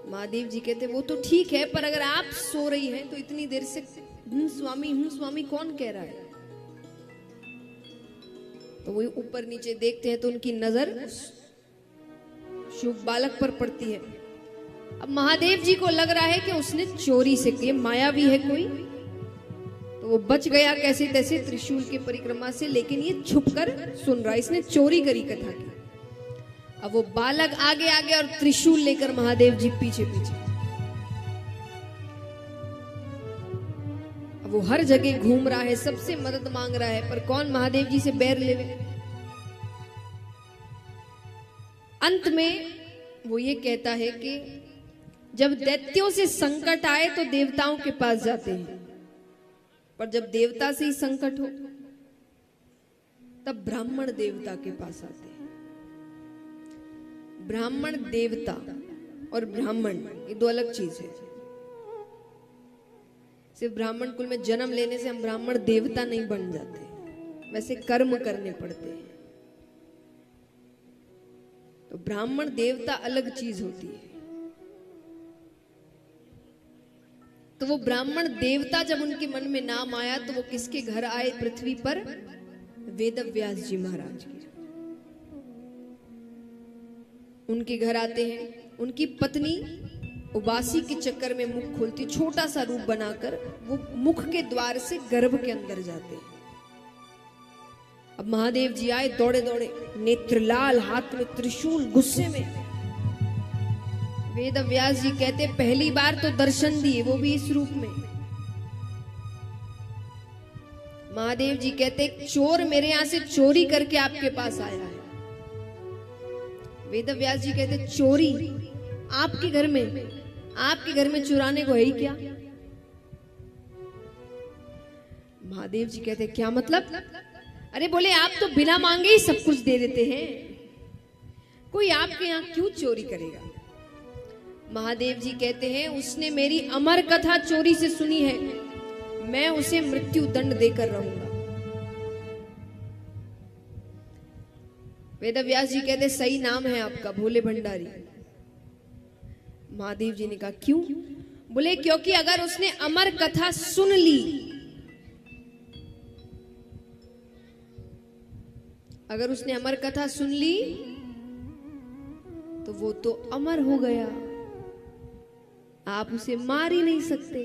S1: महादेव जी कहते वो तो ठीक है, पर अगर आप सो रही हैं तो इतनी देर से स्वामी कौन कह रहा है? तो वो ऊपर नीचे देखते हैं तो उनकी नजर शुभ बालक पर पड़ती है। अब महादेव जी को लग रहा है कि उसने चोरी से की, मायावी है कोई, तो वो बच गया कैसे तैसे त्रिशूल के परिक्रमा से। लेकिन ये छुपकर सुन रहा है, इसने चोरी करी कथा की। अब वो बालक आगे आगे और त्रिशूल लेकर महादेव जी पीछे पीछे। अब वो हर जगह घूम रहा है, सबसे मदद मांग रहा है, पर कौन महादेव जी से बैर लेवे। अंत में वो ये कहता है कि जब दैत्यों से संकट आए तो देवताओं के पास जाते हैं, पर जब देवता से ही संकट हो तब ब्राह्मण देवता के पास आते हैं। ब्राह्मण देवता और ब्राह्मण ये दो अलग चीज है। सिर्फ ब्राह्मण कुल में जन्म लेने से हम ब्राह्मण देवता नहीं बन जाते, वैसे कर्म करने पड़ते हैं। तो ब्राह्मण देवता अलग चीज होती है। तो वो ब्राह्मण देवता जब उनके मन में नाम आया तो वो किसके घर आए पृथ्वी पर? वेदव्यास जी महाराज के। उनके घर आते हैं, उनकी पत्नी उबासी के चक्कर में मुख खोलती, छोटा सा रूप बनाकर वो मुख के द्वार से गर्भ के अंदर जाते हैं। अब महादेव जी आए दौड़े दौड़े, नेत्र लाल, हाथ में त्रिशूल, गुस्से में। वेदव्यास जी कहते पहली बार तो दर्शन दिए, वो भी इस रूप में। महादेव जी कहते चोर मेरे यहां से चोरी करके आपके पास आया है। वेदव्यास जी कहते चोरी आपके घर में? आपके घर में चुराने को है ही क्या? महादेव जी कहते क्या मतलब? अरे बोले आप तो बिना मांगे ही सब कुछ दे देते हैं, कोई आपके यहां क्यों चोरी करेगा? महादेव जी कहते हैं उसने मेरी अमर कथा चोरी से सुनी है, मैं उसे मृत्यु दंड देकर रहूंगा। वेदव्यास जी कहते सही नाम है आपका, भोले भंडारी। महादेव जी ने कहा क्यों? बोले क्योंकि अगर उसने अमर कथा सुन ली, अगर उसने अमर कथा सुन ली तो वो तो अमर हो गया, आप उसे मार ही नहीं सकते।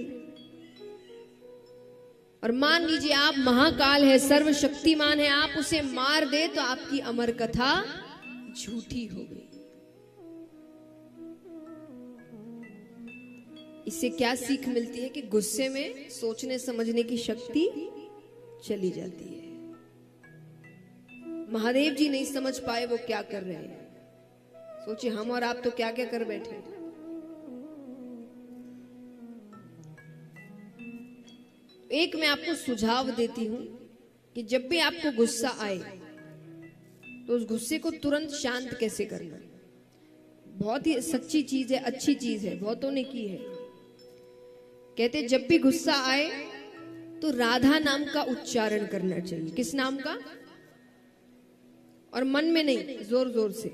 S1: और मान लीजिए आप महाकाल है, सर्वशक्तिमान है, आप उसे मार दे तो आपकी अमर कथा झूठी हो गई। इससे क्या सीख मिलती है कि गुस्से में सोचने समझने की शक्ति चली जाती है। महादेव जी नहीं समझ पाए वो क्या कर रहे हैं। सोचिए हम और आप तो क्या क्या कर बैठे। एक मैं आपको सुझाव देती हूं कि जब भी आपको गुस्सा आए तो उस गुस्से को तुरंत शांत कैसे करना। बहुत ही सच्ची चीज है, अच्छी चीज है, बहुतों ने की है। कहते जब भी गुस्सा आए तो राधा नाम का उच्चारण करना चाहिए। किस नाम का? और मन में नहीं, जोर जोर से।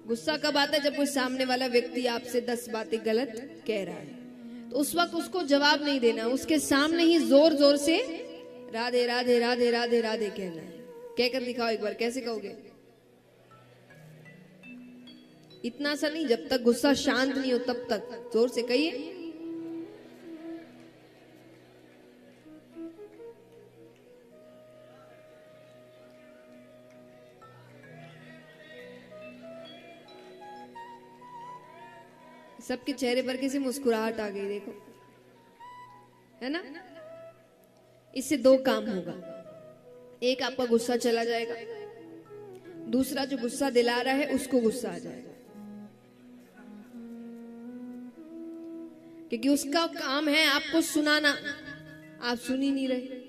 S1: गुस्सा कब आता है? जब कोई सामने वाला व्यक्ति आपसे 10 बातें गलत कह रहा है तो उस वक्त उसको जवाब नहीं देना, उसके सामने ही जोर जोर से राधे राधे राधे राधे राधे कहना है। कहकर दिखाओ एक बार, कैसे कहोगे? इतना सा नहीं, जब तक गुस्सा शांत नहीं हो तब तक जोर से कहिए। सबके चेहरे पर किसी मुस्कुराहट आ गई, देखो, है ना? इससे 2 काम होगा। एक, आपका गुस्सा चला जाएगा। दूसरा, जो गुस्सा दिला रहा है उसको गुस्सा आ जाएगा, क्योंकि उसका काम है आपको सुनाना, आप सुन ही नहीं रहे।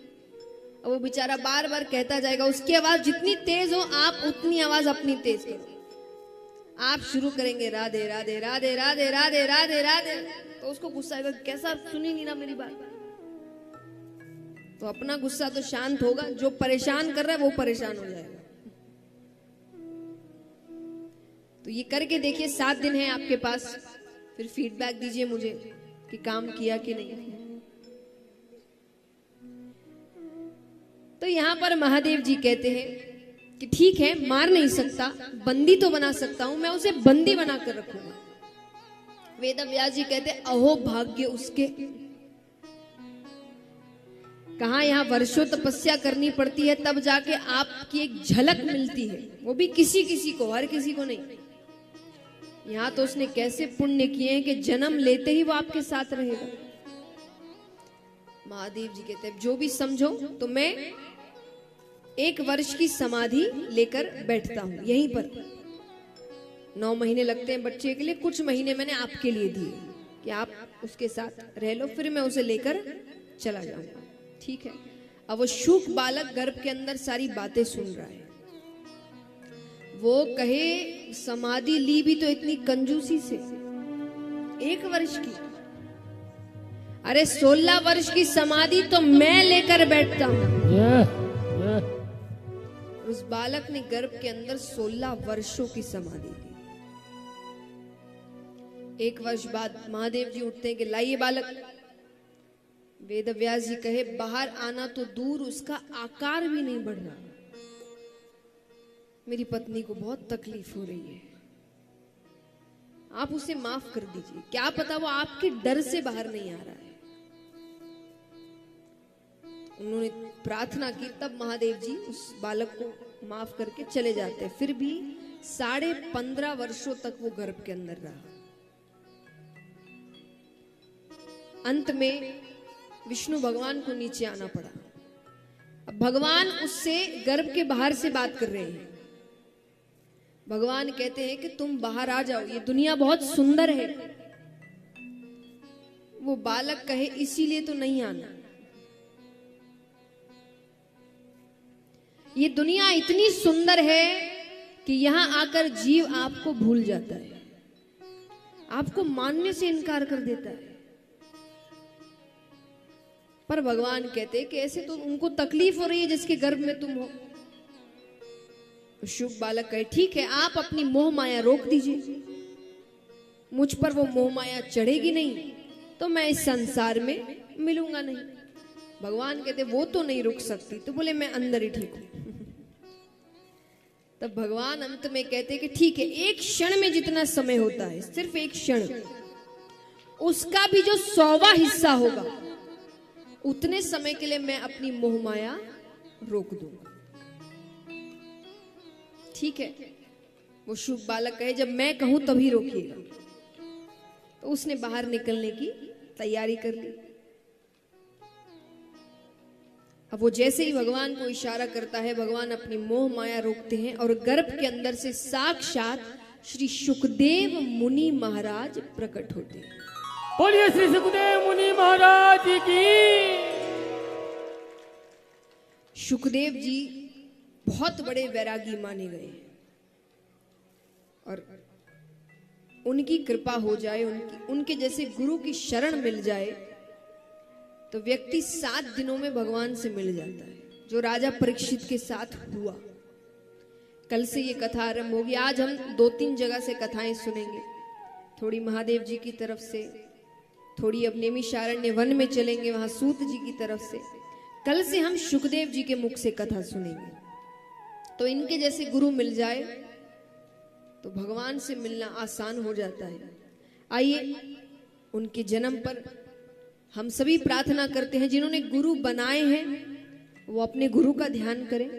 S1: अब वो बेचारा बार बार कहता जाएगा, उसकी आवाज जितनी तेज हो आप उतनी आवाज अपनी तेज करो। आप शुरू करेंगे राधे राधे राधे राधे राधे राधे राधे, तो उसको गुस्सा आएगा, कैसा सुनी नहीं ना मेरी बात। तो अपना गुस्सा तो शांत होगा, जो परेशान कर रहा है वो परेशान हो जाएगा। तो ये करके देखिए, 7 दिन है आपके पास, फिर फीडबैक दीजिए मुझे कि काम किया कि नहीं। तो यहां पर महादेव जी कहते हैं कि ठीक है, मार नहीं सकता, बंदी तो बना सकता हूं, मैं उसे बंदी बनाकर रखूंगा। वेदव्यास जी कहते अहो भाग्य उसके। कहा यहां वर्षों तपस्या करनी पड़ती है तब जाके आपकी एक झलक मिलती है, वो भी किसी किसी को, हर किसी को नहीं। यहां तो उसने कैसे पुण्य किए हैं कि जन्म लेते ही वो आपके साथ रहेगा। महादेव जी कहते हैं जो भी समझो, तो मैं 1 वर्ष की समाधि लेकर बैठता हूं यहीं पर। 9 महीने लगते हैं बच्चे के लिए, कुछ महीने मैंने आपके लिए दिए कि आप उसके साथ रह लो, फिर मैं उसे लेकर चला जाऊंगा। ठीक है। अब वो शुक बालक गर्भ के अंदर सारी बातें सुन रहा है। वो कहे समाधि ली भी तो इतनी कंजूसी से, 1 वर्ष की। अरे 16 वर्ष की समाधि तो मैं लेकर बैठता हूं। और उस बालक ने गर्भ के अंदर 16 वर्षों की समाधि ली। 1 वर्ष बाद महादेव जी उठते हैं कि लाइए बालक। वेद व्यास जी कहे बाहर आना तो दूर, उसका आकार भी नहीं बढ़ रहा। मेरी पत्नी को बहुत तकलीफ हो रही है, आप उसे माफ कर दीजिए। क्या पता वो आपके डर से बाहर नहीं आ रहा है। उन्होंने प्रार्थना की, तब महादेव जी उस बालक को माफ करके चले जाते। फिर भी 15.5 वर्षों तक वो गर्भ के अंदर रहा। अंत में विष्णु भगवान को नीचे आना पड़ा। अब भगवान उससे गर्भ के बाहर से बात कर रहे हैं। भगवान कहते हैं कि तुम बाहर आ जाओ, ये दुनिया बहुत सुंदर है। वो बालक कहे इसीलिए तो नहीं आना, ये दुनिया इतनी सुंदर है कि यहां आकर जीव आपको भूल जाता है, आपको मानने से इनकार कर देता है। पर भगवान कहते हैं कि ऐसे तो उनको तकलीफ हो रही है जिसके गर्भ में तुम हो। शुभ बालक कहे ठीक है, आप अपनी मोह माया रोक दीजिए, मुझ पर वो मोह माया चढ़ेगी नहीं तो मैं इस संसार में मिलूंगा नहीं। भगवान कहते वो तो नहीं रुक सकती, तो बोले मैं अंदर ही ठीक हूं। तब भगवान अंत में कहते कि ठीक है, एक क्षण में जितना समय होता है, सिर्फ एक क्षण, उसका भी जो 100वां हिस्सा होगा उतने समय के लिए मैं अपनी मोह माया रोक दूंगा। ठीक है, वो शुभ बालक कहे जब मैं कहूं तभी रोकिएगा। तो उसने बाहर निकलने की तैयारी कर ली। अब वो जैसे ही भगवान को इशारा करता है, भगवान अपनी मोह माया रोकते हैं और गर्भ के अंदर से साक्षात श्री सुखदेव मुनि महाराज प्रकट होते हैं।
S2: बोलिए श्री सुखदेव मुनि महाराज की।
S1: सुखदेव जी बहुत बड़े वैरागी माने गए और उनकी कृपा हो जाए, उनके जैसे गुरु की शरण मिल जाए तो व्यक्ति 7 दिनों में भगवान से मिल जाता है, जो राजा परीक्षित के साथ हुआ। कल से ये कथा आरंभ होगी। आज हम 2-3 जगह से कथाएं सुनेंगे, थोड़ी महादेव जी की तरफ से, थोड़ी अब नैमिषारण्य वन में चलेंगे, वहां सूत जी की तरफ से। कल से हम सुखदेव जी के मुख से कथा सुनेंगे। तो इनके जैसे गुरु मिल जाए तो भगवान से मिलना आसान हो जाता है। आइए उनके जन्म पर हम सभी प्रार्थना करते हैं, जिन्होंने गुरु बनाए हैं वो अपने गुरु का ध्यान करें,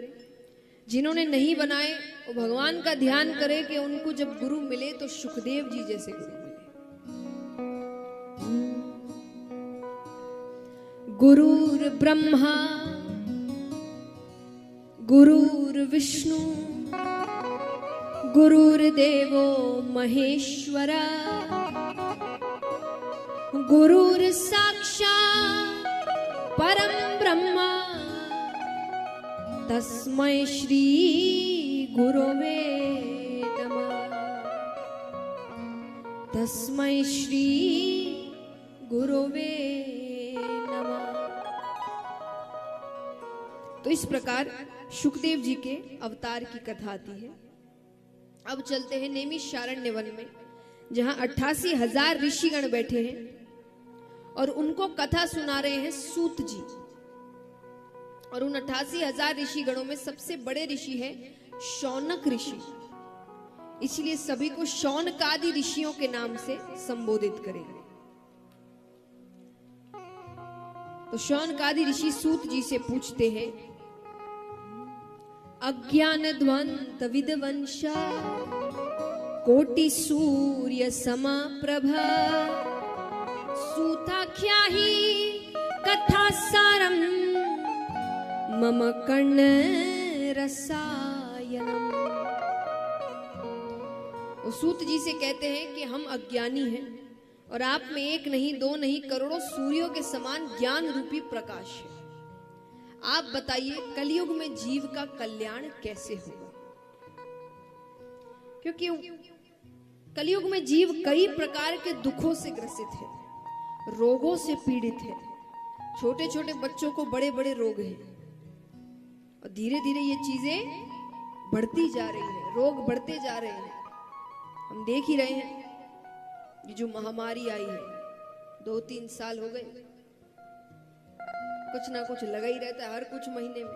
S1: जिन्होंने नहीं बनाए वो भगवान का ध्यान करें कि उनको जब गुरु मिले तो सुखदेव जी जैसे गुरु मिले। गुरुर ब्रह्मा गुरुर विष्णु गुरुर्देवो महेश्वरा गुरुर साक्षात् परम ब्रह्मा तस्मै श्री गुरवे नमः। तस्मै श्री गुरवे नमः। तो इस प्रकार सुखदेव जी के अवतार की कथा आती है। अब चलते हैं नैमिषारण्य वन में, जहां 88,000 ऋषिगण बैठे हैं और उनको कथा सुना रहे हैं सूत जी। और उन 88,000 ऋषिगणों में सबसे बड़े ऋषि है शौनक ऋषि, इसलिए सभी को शौनकादि ऋषियों के नाम से संबोधित करेंगे। तो शौनकादि ऋषि सूत जी से पूछते हैं, अज्ञान ध्वंत विद्वंशा कोटि सूर्य समाप्रभा सूताख्या ही कथा सारम मम कर्ण रसायनम। वो सूत जी से कहते हैं कि हम अज्ञानी हैं और आप में 1 नहीं 2 नहीं करोड़ों सूर्यों के समान ज्ञान रूपी प्रकाश है। आप बताइए कलयुग में जीव का कल्याण कैसे होगा? क्योंकि कलयुग में जीव कई प्रकार के दुखों से ग्रसित है, रोगों से पीड़ित है। छोटे छोटे बच्चों को बड़े बड़े रोग हैं और धीरे धीरे ये चीजें बढ़ती जा रही है, रोग बढ़ते जा रहे हैं। हम देख ही रहे हैं ये जो महामारी आई है, 2-3 साल हो गए, कुछ ना कुछ लगा ही रहता है हर कुछ महीने में।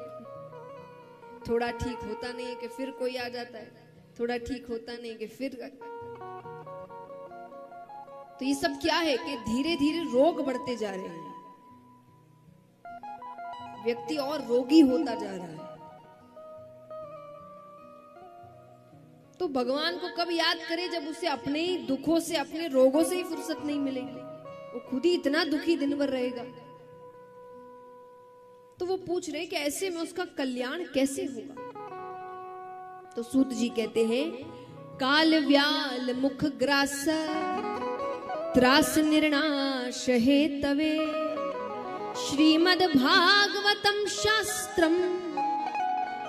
S1: थोड़ा ठीक होता नहीं है कि फिर कोई आ जाता है, थोड़ा ठीक होता नहीं कि फिर। तो ये सब क्या है कि धीरे धीरे रोग बढ़ते जा रहे हैं, व्यक्ति और रोगी होता जा रहा है। तो भगवान को कब याद करे, जब उसे अपने ही दुखों से, अपने रोगों से ही फुर्सत नहीं मिलेगी, वो खुद ही इतना दुखी दिन भर रहेगा। तो वो पूछ रहे कि ऐसे में उसका कल्याण कैसे होगा। तो सूत जी कहते हैं, काल व्याल मुख ग्रास त्रास निर्णाश हे तवे श्रीमद् भागवतम शास्त्रम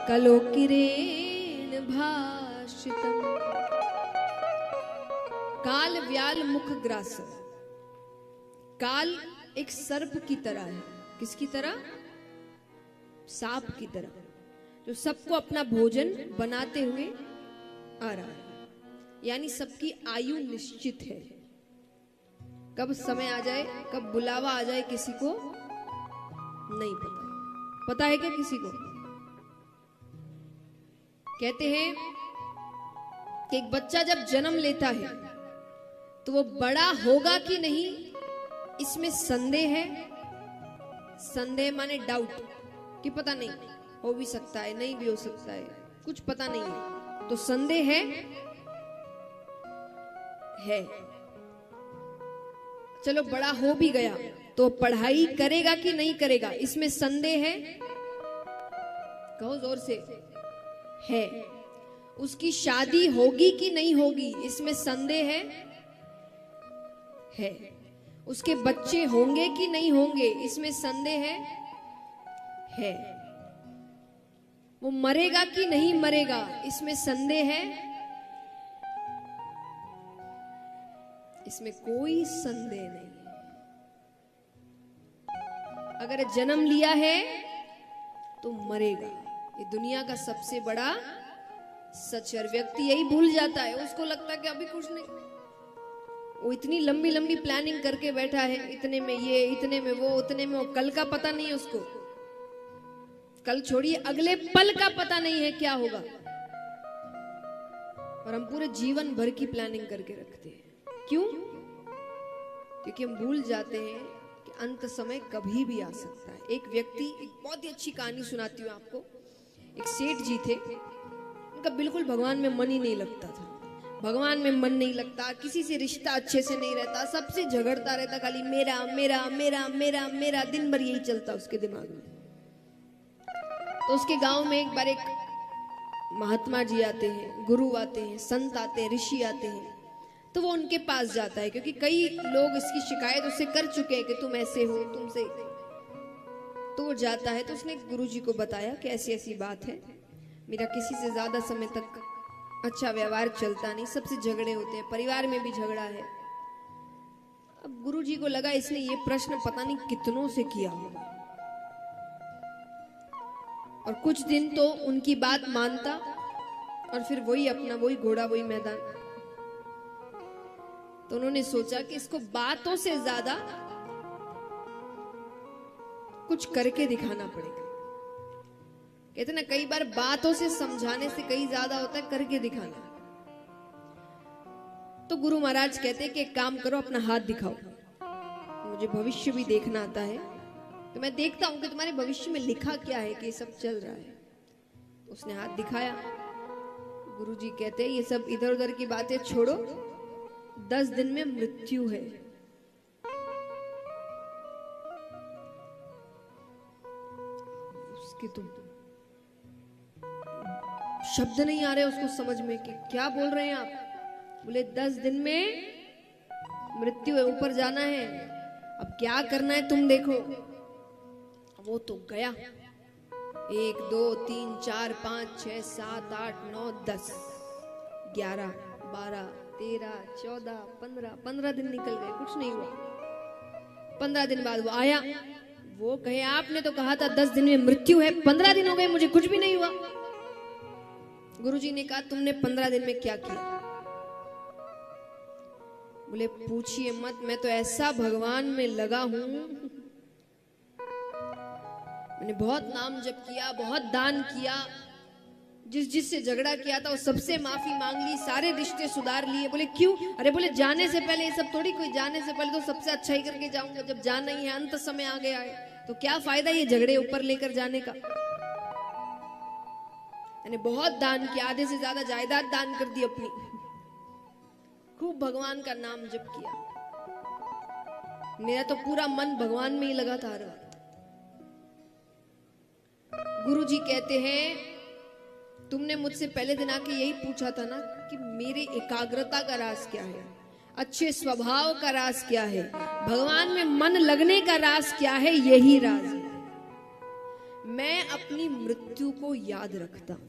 S1: कलोकिरेण भाषितम। काल व्याल मुख ग्रास। काल एक सर्प की तरह है। किसकी तरह? सांप की तरह, जो सबको अपना भोजन बनाते हुए आ रहा है। यानी सबकी आयु निश्चित है, कब समय आ जाए, कब बुलावा आ जाए किसी को नहीं पता। पता है क्या किसी को? कहते हैं कि एक बच्चा जब जन्म लेता है तो वो बड़ा होगा कि नहीं, इसमें संदेह है। संदेह माने डाउट, कि पता नहीं, हो भी सकता है, नहीं भी हो सकता है, कुछ पता नहीं है। तो संदेह है। चलो बड़ा हो भी गया तो पढ़ाई करेगा कि नहीं करेगा, इसमें संदेह है। कहो जोर से, है। उसकी शादी होगी कि नहीं होगी, इसमें संदेह है। उसके बच्चे होंगे कि नहीं होंगे, इसमें संदेह है। वो मरेगा कि नहीं मरेगा, इसमें संदेह है। इसमें कोई संदेह नहीं। अगर जन्म लिया है तो मरेगा, ये दुनिया का सबसे बड़ा सच है। व्यक्ति यही भूल जाता है, उसको लगता है कि अभी कुछ नहीं। वो इतनी लंबी लंबी प्लानिंग करके बैठा है, इतने में ये, इतने में वो, उतने में वो, कल का पता नहीं है उसको। कल छोड़िए, अगले पल का पता नहीं है क्या होगा। और हम पूरे जीवन भर की प्लानिंग करके रखते हैं। क्यों? क्योंकि हम भूल जाते हैं कि अंत समय कभी भी आ सकता है। एक व्यक्ति, एक बहुत ही अच्छी कहानी सुनाती हूँ आपको। एक सेठ जी थे, उनका बिल्कुल भगवान में मन ही नहीं लगता था। भगवान में मन नहीं लगता, किसी से रिश्ता अच्छे से नहीं रहता, सबसे झगड़ता रहता, खाली मेरा मेरा मेरा मेरा मेरा, दिन भर यही चलता उसके दिमाग में। तो उसके गांव में एक बार एक महात्मा जी आते हैं, गुरु आते हैं, संत आते हैं, ऋषि आते हैं। तो वो उनके पास जाता है, क्योंकि कई लोग इसकी शिकायत उससे कर चुके हैं कि तुम ऐसे हो, तुमसे। तो वो जाता है, तो उसने गुरु जी को बताया कि ऐसी ऐसी बात है, मेरा किसी से ज्यादा समय तक अच्छा व्यवहार चलता नहीं, सबसे झगड़े होते हैं, परिवार में भी झगड़ा है। अब गुरु जी को लगा इसने ये प्रश्न पता नहीं कितनों से किया होगा, और कुछ दिन तो उनकी बात मानता, और फिर वही अपना, वही घोड़ा, वही मैदान। तो उन्होंने सोचा कि इसको बातों से ज्यादा कुछ करके दिखाना पड़ेगा। कहते ना, कई बार बातों से समझाने से कहीं ज्यादा होता है करके दिखाना। तो गुरु महाराज कहते हैं कि एक काम करो, अपना हाथ दिखाओ, मुझे भविष्य भी देखना आता है, तो मैं देखता हूं कि तुम्हारे भविष्य में लिखा क्या है कि ये सब चल रहा है। उसने हाथ दिखाया। गुरुजी कहते हैं ये सब इधर उधर की बातें छोड़ो, 10 दिन में मृत्यु है। उसके तुम शब्द नहीं आ रहे उसको समझ में कि क्या बोल रहे हैं आप। बोले 10 दिन में मृत्यु है, ऊपर जाना है, अब क्या करना है तुम देखो। वो तो गया, 1 2 3 4 5 6 7 8 9 10 11 12 13 14 15 दिन निकल गए, कुछ नहीं हुआ। 15 दिन बाद वो आया, वो कहे आपने तो कहा था 10 दिन में मृत्यु है, 15 दिन हो गए मुझे कुछ भी नहीं हुआ। गुरुजी ने कहा तुमने 15 दिन में क्या किया? बोले पूछिए मत, मैं तो ऐसा भगवान में लगा हूं, मैंने बहुत नाम जप किया, बहुत दान किया, जिससे झगड़ा किया था उस सबसे माफी मांग ली, सारे रिश्ते सुधार लिए। बोले क्यों? अरे बोले जाने से पहले, ये सब थोड़ी कोई जाने से पहले तो सबसे अच्छा ही करके जाऊंगा, जब जाना ही है, अंत समय आ गया है तो क्या फायदा ये झगड़े ऊपर लेकर जाने का। मैंने बहुत दान किया, आधे से ज्यादा जायदाद दान कर दी अपनी, खूब भगवान का नाम जप किया, मेरा तो पूरा मन भगवान में ही लगा था हर वक्त। गुरु जी कहते हैं तुमने मुझसे पहले दिन आके यही पूछा था ना कि मेरे एकाग्रता का राज क्या है, अच्छे स्वभाव का राज क्या है, भगवान में मन लगने का राज क्या है। यही राज है। मैं अपनी मृत्यु को याद रखता हूं,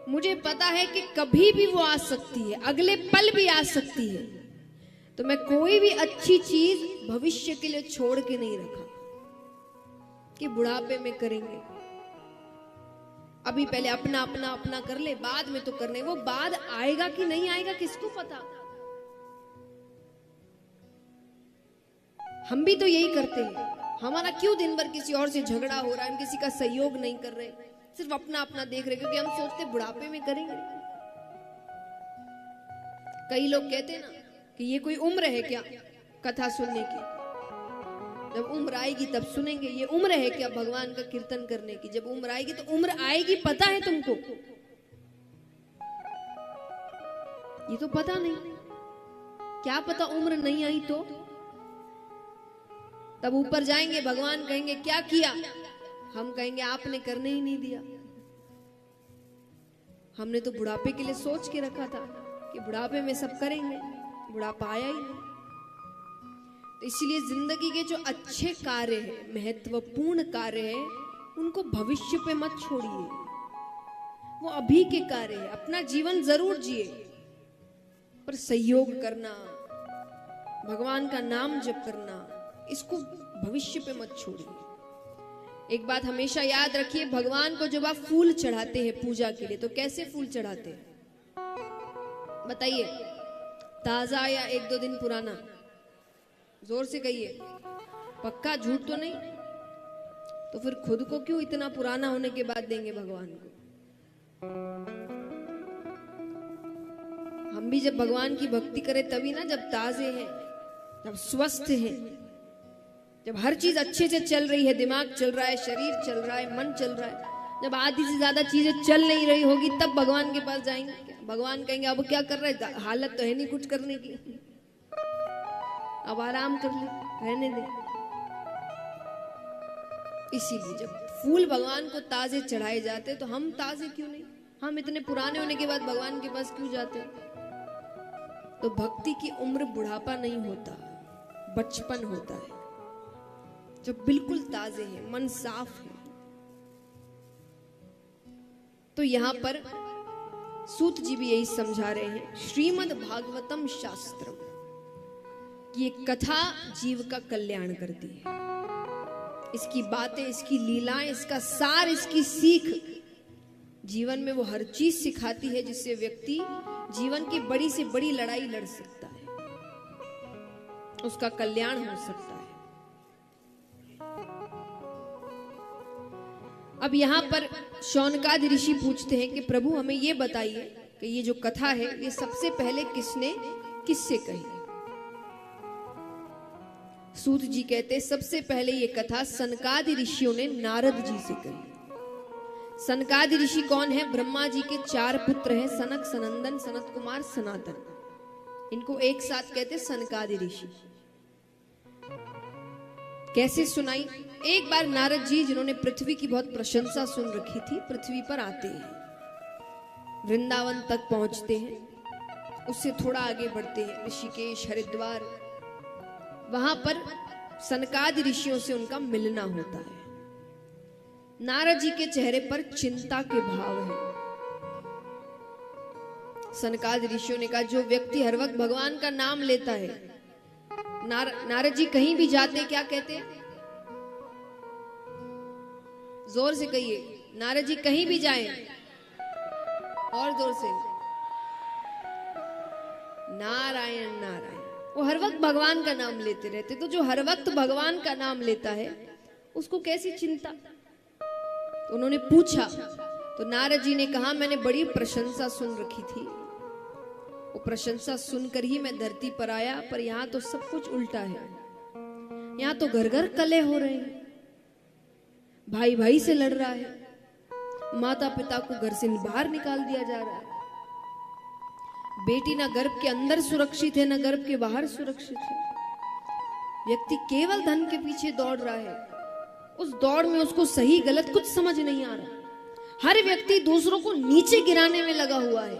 S1: मुझे पता है कि कभी भी वो आ सकती है, अगले पल भी आ सकती है, तो मैं कोई भी अच्छी चीज भविष्य के लिए छोड़ के नहीं रखा कि बुढ़ापे में करेंगे। अभी पहले अपना अपना अपना कर ले, बाद में तो करने, वो बाद आएगा कि नहीं आएगा किसको पता। हम भी तो यही करते हैं, हमारा क्यों दिन भर किसी और से झगड़ा हो रहा है, हम किसी का सहयोग नहीं कर रहे, सिर्फ अपना अपना देख रहे, क्योंकि हम सोचते बुढ़ापे में करेंगे। कई लोग कहते हैं ना कि ये कोई उम्र है क्या कथा सुनने की, जब उम्र आएगी तब सुनेंगे। ये उम्र है क्या भगवान का कीर्तन करने की? जब उम्र आएगी तो उम्र आएगी, पता है तुमको? ये तो पता नहीं, क्या पता उम्र नहीं आई तो? तब ऊपर जाएंगे, भगवान कहेंगे क्या किया, हम कहेंगे आपने करने ही नहीं दिया, हमने तो बुढ़ापे के लिए सोच के रखा था कि बुढ़ापे में सब करेंगे, बुढ़ापा आया ही नहीं। तो इसलिए जिंदगी के जो अच्छे कार्य हैं, महत्वपूर्ण कार्य हैं, उनको भविष्य पे मत छोड़िए, वो अभी के कार्य है। अपना जीवन जरूर जिए, पर सहयोग करना, भगवान का नाम जप करना, इसको भविष्य पे मत छोड़िए। एक बात हमेशा याद रखिए, भगवान को जब आप फूल चढ़ाते हैं पूजा के लिए, तो कैसे फूल चढ़ाते हैं बताइए? ताजा या 1-2 दिन पुराना? जोर से कहिए, पक्का, झूठ तो नहीं? तो फिर खुद को क्यों इतना पुराना होने के बाद देंगे भगवान को? हम भी जब भगवान की भक्ति करें तभी ना, जब ताजे हैं, जब स्वस्थ हैं, जब हर चीज अच्छे से चल रही है, दिमाग चल रहा है, शरीर चल रहा है, मन चल रहा है। जब आधी से ज्यादा चीजें चल नहीं रही होगी तब भगवान के पास जाएंगे। भगवान कहेंगे अब क्या कर रहे हैं, हालत तो है नहीं कुछ करने की, अब आराम कर ले, रहने दे। इसीलिए जब फूल भगवान को ताजे चढ़ाए जाते तो हम ताजे क्यों नहीं? हम इतने पुराने होने के बाद भगवान के पास क्यों जाते? तो भक्ति की उम्र बुढ़ापा नहीं होता, बचपन होता है, जब बिल्कुल ताजे हैं, मन साफ है। तो यहां पर सूत जी भी यही समझा रहे हैं, श्रीमद् भागवतम शास्त्रम, ये कथा जीव का कल्याण करती है। इसकी बातें, इसकी लीलाएं, इसका सार, इसकी सीख जीवन में वो हर चीज सिखाती है जिससे व्यक्ति जीवन की बड़ी से बड़ी लड़ाई लड़ सकता है, उसका कल्याण हो सकता है। अब यहाँ पर शौनकादि ऋषि पूछते हैं कि प्रभु हमें ये बताइए कि ये जो कथा है ये सबसे पहले किसने किससे कही? सूत जी कहते सबसे पहले ये कथा सनकादि ऋषियों ने नारद जी से कही। सनकादि ऋषि कौन है? ब्रह्मा जी के 4 पुत्र हैं, सनक, सनंदन, सनत कुमार, सनातन। इनको एक साथ कहते सनकादि ऋषि। कैसे सुनाई? एक बार नारद जी, जिन्होंने पृथ्वी की बहुत प्रशंसा सुन रखी थी, पृथ्वी पर आते हैं, वृंदावन तक पहुंचते हैं, उससे थोड़ा आगे बढ़ते हैं, ऋषिकेश, हरिद्वार, वहां पर सनकादि ऋषियों से उनका मिलना होता है। नारद जी के चेहरे पर चिंता के भाव है। सनकादि ऋषियों ने कहा जो व्यक्ति हर वक्त भगवान का नाम लेता है, नारद जी कहीं भी जाते क्या कहते हैं? जोर से कहिए, नारद जी कहीं भी जाएं, और जोर से नारायण नारायण। वो हर वक्त भगवान का नाम लेते रहते। तो जो हर वक्त भगवान का नाम लेता है उसको कैसी चिंता। तो उन्होंने पूछा, तो नारद जी ने कहा मैंने बड़ी प्रशंसा सुन रखी थी, वो प्रशंसा सुनकर ही मैं धरती पर आया, पर यहाँ तो सब कुछ उल्टा है। यहाँ तो घर घर कलह हो रहे हैं, भाई भाई से लड़ रहा है, माता पिता को घर से बाहर निकाल दिया जा रहा है, बेटी ना गर्भ के अंदर सुरक्षित है ना गर्भ के बाहर सुरक्षित है। व्यक्ति केवल धन के पीछे दौड़ रहा है, उस दौड़ में उसको सही गलत कुछ समझ नहीं आ रहा। हर व्यक्ति दूसरों को नीचे गिराने में लगा हुआ है,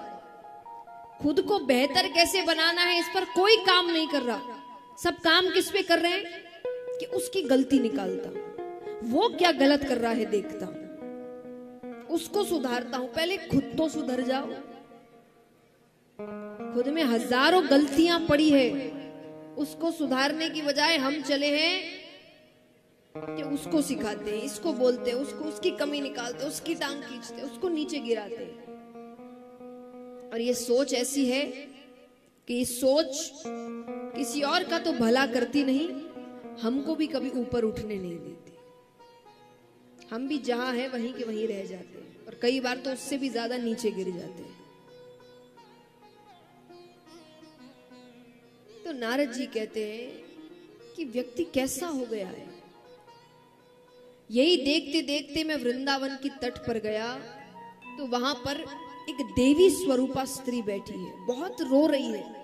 S1: खुद को बेहतर कैसे बनाना है इस पर कोई काम नहीं कर रहा। सब काम किस पे कर रहे हैं कि उसकी गलती निकालता, वो क्या गलत कर रहा है देखता, उसको सुधारता हूं। पहले खुद तो सुधर जाओ। खुद में हजारों गलतियां पड़ी है, उसको सुधारने की बजाय हम चले हैं कि उसको सिखाते हैं, इसको बोलते हैं, उसको उसकी कमी निकालते, उसकी टांग खींचते, उसको नीचे गिराते। और ये सोच ऐसी है कि ये सोच किसी और का तो भला करती नहीं, हमको भी कभी ऊपर उठने नहीं देती। हम भी जहां हैं वहीं के वहीं रह जाते हैं, और कई बार तो उससे भी ज्यादा नीचे गिर जाते हैं। तो नारद जी कहते हैं कि व्यक्ति कैसा हो गया है। यही देखते देखते मैं वृंदावन की तट पर गया, तो वहां पर एक देवी स्वरूपा स्त्री बैठी है, बहुत रो रही है।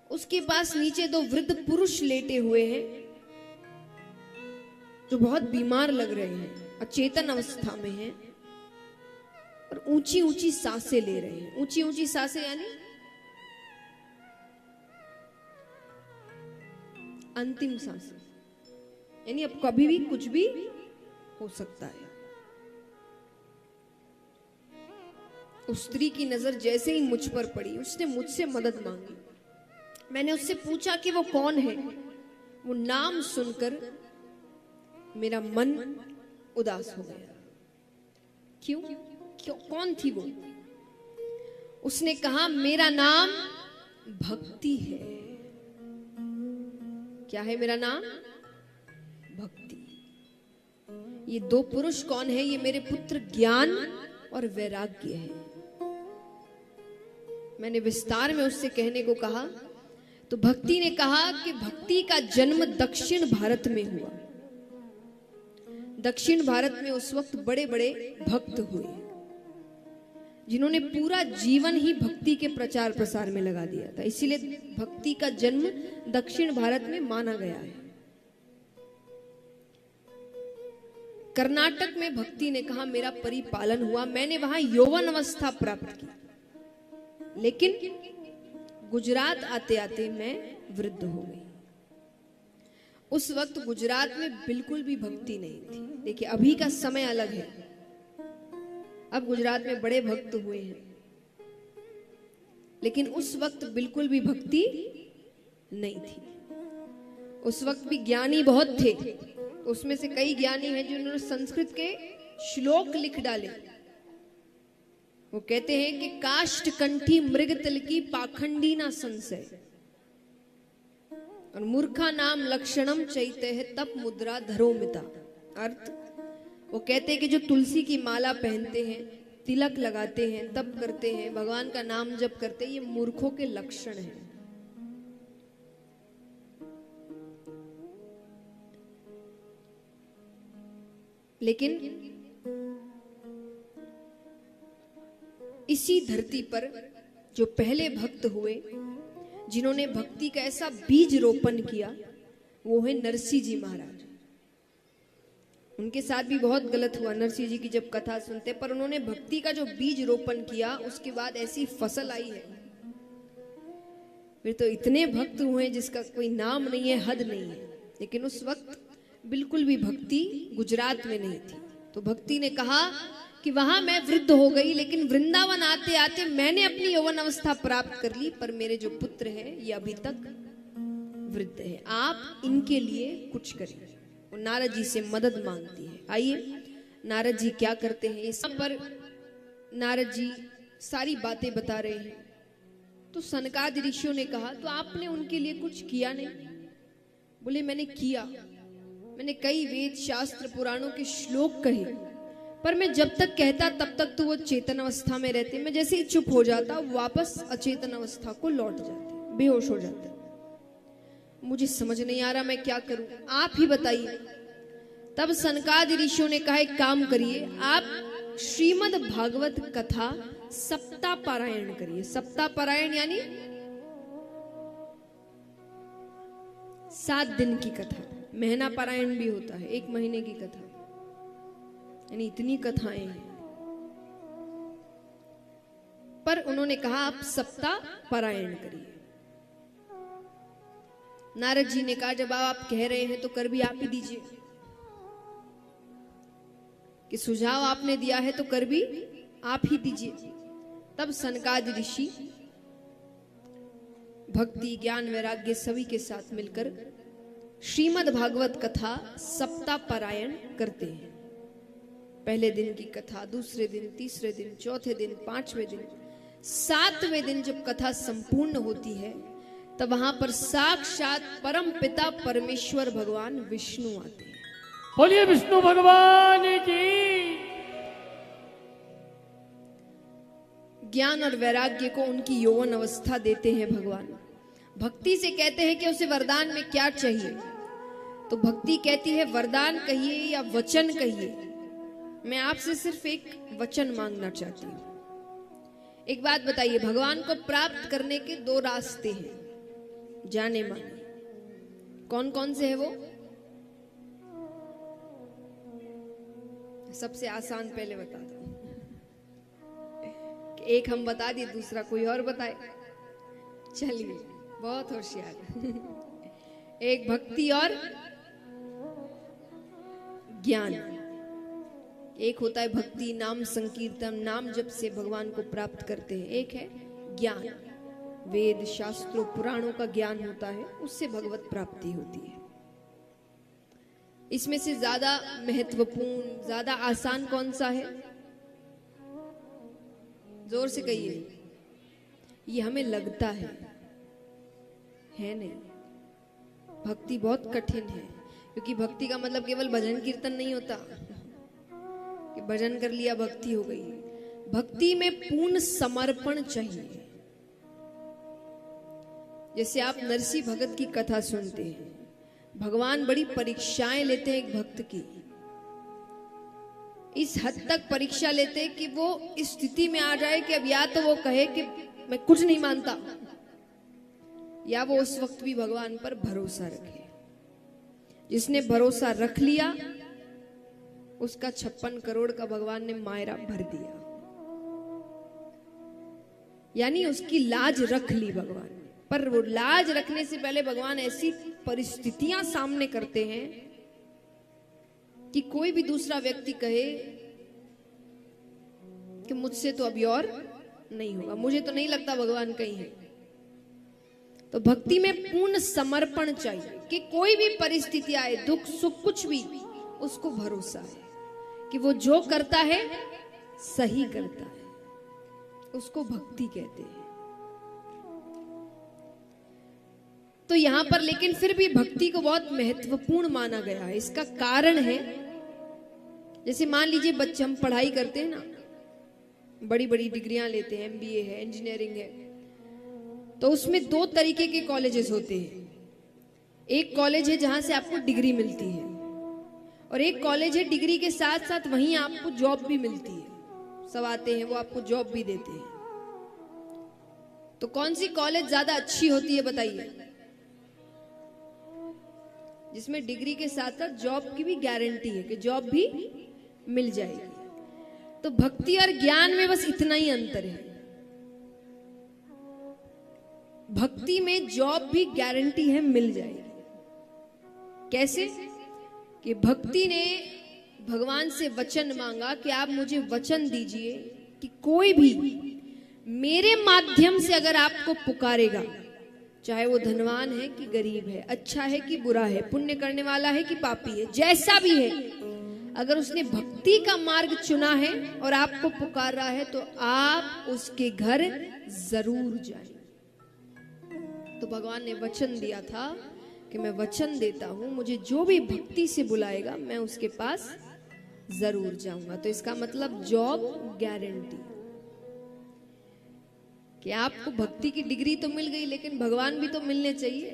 S1: उसके पास नीचे दो वृद्ध पुरुष लेटे हुए हैं जो बहुत बीमार लग रहे हैं, अचेतन अवस्था में हैं और ऊंची ऊंची सांसें ले रहे हैं। ऊंची ऊंची सांसें यानी अंतिम सांसें, यानी अब कभी भी कुछ भी हो सकता है। उस स्त्री की नजर जैसे ही मुझ पर पड़ी, उसने मुझसे मदद मांगी। मैंने उससे पूछा कि वो कौन है। वो नाम सुनकर मेरा मन उदास हो गया। क्यों? कौन थी वो? उसने कहा मेरा नाम भक्ति है। क्या है मेरा नाम? भक्ति। ये दो पुरुष कौन है? ये मेरे पुत्र ज्ञान और वैराग्य है। मैंने विस्तार में उससे कहने को कहा, तो भक्ति ने कहा कि भक्ति का जन्म दक्षिण भारत में हुआ। दक्षिण भारत में उस वक्त बड़े बड़े भक्त हुए जिन्होंने पूरा जीवन ही भक्ति के प्रचार प्रसार में लगा दिया था। इसीलिए भक्ति का जन्म दक्षिण भारत में माना गया है। कर्नाटक में भक्ति ने कहा मेरा परिपालन हुआ, मैंने वहां यौवन अवस्था प्राप्त की, लेकिन गुजरात आते आते मैं वृद्ध हो गई। उस वक्त गुजरात में बिल्कुल भी भक्ति नहीं थी। देखिए अभी का समय अलग है, अब गुजरात में बड़े भक्त हुए हैं, लेकिन उस वक्त बिल्कुल भी भक्ति नहीं थी। उस वक्त भी ज्ञानी बहुत थे, उसमें से कई ज्ञानी हैं जिन्होंने संस्कृत के श्लोक लिख डाले। वो कहते हैं कि काष्ठ कंठी मृग तिल की पाखंडी ना संशय, और मूर्खा नाम लक्षणम चैते है तप मुद्रा धरो मिता। अर्थ वो कहते हैं कि जो तुलसी की माला पहनते हैं, तिलक लगाते हैं, तप करते हैं, भगवान का नाम जप करते हैं, ये मूर्खों के लक्षण हैं। लेकिन इसी धरती पर जो पहले भक्त हुए, जिन्होंने भक्ति का ऐसा बीज रोपण किया, वो है नरसिंह जी महाराज। उनके साथ भी बहुत गलत हुआ, नरसिंह जी की जब कथा सुनते, पर उन्होंने भक्ति का जो बीज रोपण किया उसके बाद ऐसी फसल आई है। फिर तो इतने भक्त हुए जिसका कोई नाम नहीं है, हद नहीं है। लेकिन उस वक्त बिल्कुल भी भक्ति गुजरात में नहीं थी। तो भक्ति ने कहा कि वहां मैं वृद्ध हो गई, लेकिन वृंदावन आते आते मैंने अपनी यौवन अवस्था प्राप्त कर ली, पर मेरे जो पुत्र हैं ये अभी तक वृद्ध है, आप इनके लिए कुछ करिए। वो नारद जी से मदद मांगती है। आइए नारद जी क्या करते हैं। इस पर नारद जी सारी बातें बता रहे हैं। तो सनकादि ऋषियों ने कहा, तो आपने उनके लिए कुछ किया नहीं? बोले मैंने किया, मैंने कई वेद शास्त्र पुराणों के श्लोक कहे, पर मैं जब तक कहता तब तक तो वो चेतन अवस्था में रहते। मैं जैसे ही चुप हो जाता वापस अचेतन अवस्था को लौट जाते, बेहोश हो जाते। मुझे समझ नहीं आ रहा मैं क्या करूं, आप ही बताइए। तब सनकादि ऋषियों ने कहा एक काम करिए, आप श्रीमद् भागवत कथा सप्ताह पारायण करिए। सप्ताह पारायण यानी 7 दिन की कथा। महीना पारायण भी होता है, 1 महीने की कथा, यानी इतनी कथाएं हैं। पर उन्होंने कहा आप सप्ताह पारायण करिए। नारद जी ने कहा जब आप कह रहे हैं तो कर भी आप ही दीजिए, कि सुझाव आपने दिया है तो कर भी आप ही दीजिए। तब सनकादि ऋषि भक्ति ज्ञान वैराग्य सभी के साथ मिलकर श्रीमद् भागवत कथा सप्ताह पारायण करते हैं। पहले दिन की कथा, दूसरे दिन, तीसरे दिन, चौथे दिन, 5वें दिन, 7वें दिन जब कथा संपूर्ण होती है तब वहां पर साक्षात परम पिता परमेश्वर भगवान विष्णु आते हैं।
S2: बोलिए विष्णु भगवान की।
S1: ज्ञान और वैराग्य को उनकी यौवन अवस्था देते हैं भगवान। भक्ति से कहते हैं कि उसे वरदान में क्या चाहिए, तो भक्ति कहती है वरदान कहिए या वचन कहिए, मैं आपसे सिर्फ एक वचन मांगना चाहती हूं। एक बात बताइए, भगवान को प्राप्त करने के 2 रास्ते हैं जाने माने, कौन कौन से है वो? सबसे आसान पहले बता दो, एक हम बता दिए, दूसरा कोई और बताए। चलिए, बहुत होशियार। एक भक्ति और ज्ञान। एक होता है भक्ति, नाम संकीर्तन, नाम जप से भगवान को प्राप्त करते हैं। एक है ज्ञान, वेद शास्त्रों पुराणों का ज्ञान होता है, उससे भगवत प्राप्ति होती है। इसमें से ज्यादा महत्वपूर्ण, ज्यादा आसान कौन सा है? जोर से कहिए। ये हमें लगता है नहीं। भक्ति बहुत कठिन है, क्योंकि भक्ति का मतलब केवल भजन कीर्तन नहीं होता कि भजन कर लिया भक्ति हो गई। भक्ति में पूर्ण समर्पण चाहिए। जैसे आप नरसिंह भगत की कथा सुनते हैं, भगवान बड़ी परीक्षाएं लेते हैं एक भक्त की। इस हद तक परीक्षा लेते हैं कि वो इस स्थिति में आ जाए कि अब या तो वो कहे कि मैं कुछ नहीं मानता, या वो उस वक्त भी भगवान पर भरोसा रखे। जिसने भरोसा रख लिया उसका 56 करोड़ का भगवान ने मायरा भर दिया, यानी उसकी लाज रख ली भगवान ने। पर वो लाज रखने से पहले भगवान ऐसी परिस्थितियां सामने करते हैं कि कोई भी दूसरा व्यक्ति कहे कि मुझसे तो अभी और नहीं होगा, मुझे तो नहीं लगता भगवान कहीं है। तो भक्ति में पूर्ण समर्पण चाहिए कि कोई भी परिस्थिति आए, दुख सुख कुछ भी, उसको भरोसा है कि वो जो करता है सही करता है, उसको भक्ति कहते हैं। तो यहां पर लेकिन फिर भी भक्ति को बहुत महत्वपूर्ण माना गया है। इसका कारण है, जैसे मान लीजिए बच्चे, हम पढ़ाई करते हैं ना, बड़ी बड़ी डिग्रियां लेते हैं, MBA है, इंजीनियरिंग है, तो उसमें 2 तरीके के कॉलेजेस होते हैं। एक कॉलेज है जहां से आपको डिग्री मिलती है, और एक कॉलेज है डिग्री के साथ साथ वहीं आपको जॉब भी मिलती है। सब आते हैं, वो आपको जॉब भी देते हैं। तो कौन सी कॉलेज ज्यादा अच्छी होती है बताइए? जिसमें डिग्री के साथ साथ जॉब की भी गारंटी है कि जॉब भी मिल जाएगी। तो भक्ति और ज्ञान में बस इतना ही अंतर है। भक्ति में जॉब भी गारंटी है, मिल जाएगी। कैसे? कि भक्ति ने भगवान से वचन मांगा कि आप मुझे वचन दीजिए कि कोई भी मेरे माध्यम से अगर आपको पुकारेगा, चाहे वो धनवान है कि गरीब है, अच्छा है कि बुरा है, पुण्य करने वाला है कि पापी है, जैसा भी है, अगर उसने भक्ति का मार्ग चुना है और आपको पुकार रहा है तो आप उसके घर जरूर जाएं। तो भगवान ने वचन दिया था कि मैं वचन देता हूं, मुझे जो भी भक्ति से बुलाएगा मैं उसके पास जरूर जाऊंगा। तो इसका मतलब जॉब गारंटी, कि आपको भक्ति की डिग्री तो मिल गई लेकिन भगवान भी तो मिलने चाहिए।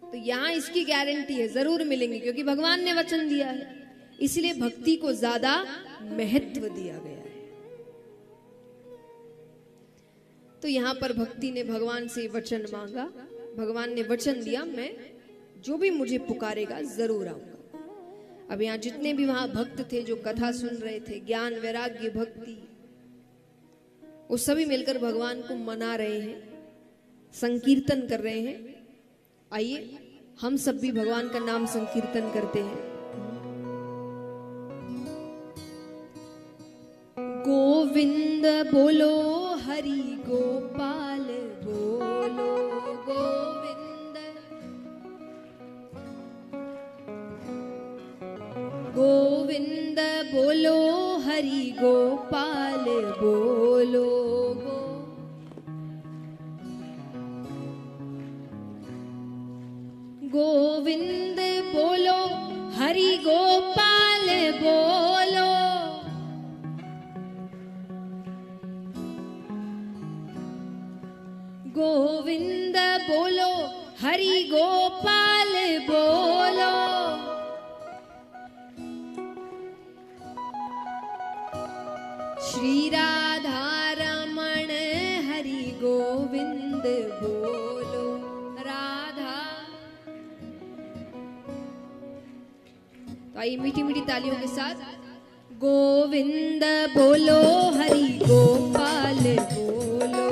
S1: तो यहां इसकी गारंटी है, जरूर मिलेंगे, क्योंकि भगवान ने वचन दिया है, इसलिए भक्ति को ज्यादा महत्व दिया गया है। तो यहां पर भक्ति ने भगवान से वचन मांगा, भगवान ने वचन दिया मैं जो भी मुझे पुकारेगा जरूर आऊंगा। अब यहां जितने भी वहां भक्त थे जो कथा सुन रहे थे, ज्ञान वैराग्य भक्ति, वो सभी मिलकर भगवान को मना रहे हैं, संकीर्तन कर रहे हैं। आइए हम सब भी भगवान का नाम संकीर्तन करते हैं। गोविंद बोलो हरि गोपाल बोलो गोविंद, गोविंद बोलो हरि गोपाल बोलो गोविंद बोलो हरि गोपाल बोलो, गोविंद बोलो हरि गोपाल बोलो। श्री राधा रमण हरि गोविंद बोलो राधा। तो आइए मीठी मीठी तालियों के साथ गोविंद बोलो हरि गोपाल बोलो,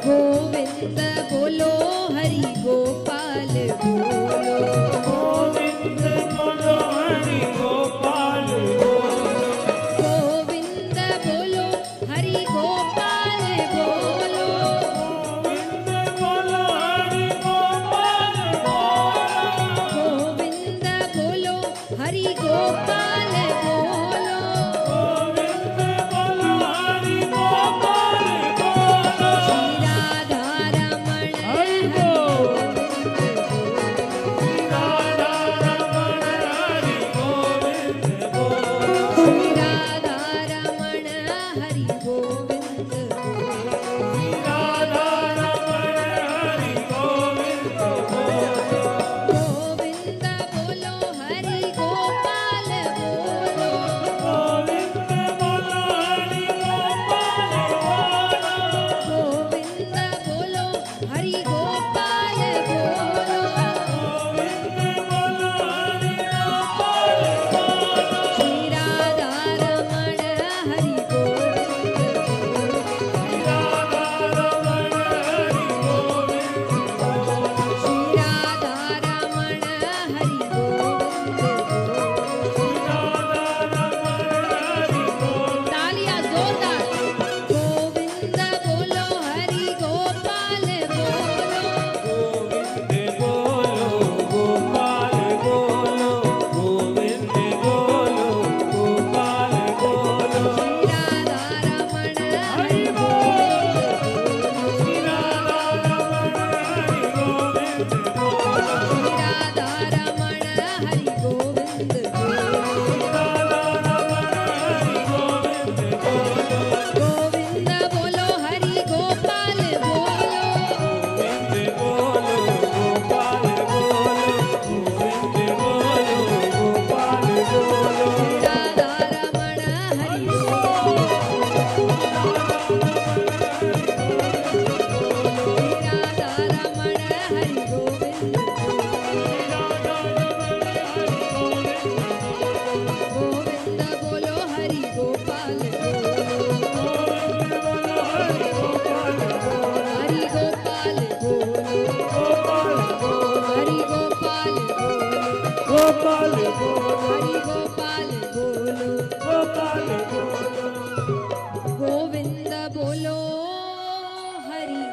S1: गोविंद बोलो हरि गोपाल बोलो,
S2: गोविंद बोलो हरि गोपाल बोलो,
S1: गोविंद बोलो हरि गोपाल बोलो,
S2: गोविंद बोलो हरि गोपाल बोलो,
S1: गोविंद बोलो हरि गोपाल बोलो,
S2: गोविंद बोलो हरि गोपाल बोलो।
S1: श्री राधा रमण हरि गोविंद बोलो,
S2: राधा रमण हरि गोविंद बोलो,
S1: श्री राधा रमण हरि गोविंद बोलो,
S2: राधा रमण हरि गोविंद बोलो,
S1: गोविंद बोलो हरि गोपाल बोलो,
S2: गोविंद बोलो हरि गोपाल बोलो,
S1: गोविंद बोलो हरि गोपाल बोलो,
S2: गोविंद बोलो हरि गोपाल बोलो,
S1: श्री राधा रमण हरि गोविंद बोलो,
S2: राधा रमण हरि गोविंद बोलो,
S1: श्री राधा रमण हरि गोविंद बोलो।
S2: राधा रमण हरि गोविंद।
S1: तालियां जोरदार। गोविंद बोलो हरि गोपाल बोलो,
S2: गोविंद बोलो गोपाल बोलो, गोविंद बोलो गोपाल बोलो,
S1: श्री राधा रमण हरि गोविंद बोलो,
S2: राधा रमण हरि गोविंद बोलो,
S1: श्री राधा रमण हरि गोविंद बोलो,
S2: राधा रमण हरि गोविंद बोलो,
S1: गोविंद बोलो हरि गोपाल बोलो,
S2: गोविंद बोलो गोपाल बोलो, गोविंद बोलो गोपाल बोलो,
S1: राधा रमण हरि गोविंद राधा रमण हरि गोविंद गोविंद बोलो हरि गोपाल बोलो, हरि गोपाल बोलो, हरि गोपाल बोलो,
S2: गोपाल बोलो,
S1: हरि गोपाल बोलो,
S2: गोपाल बोलो,
S1: गोविंद बोलो हरि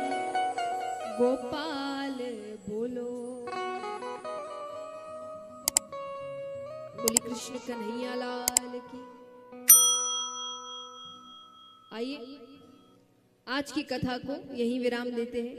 S1: गोपाल बोलो। बोली कृष्ण कन्हैया लाल की। आइए आज की कथा को यहीं विराम देते हैं।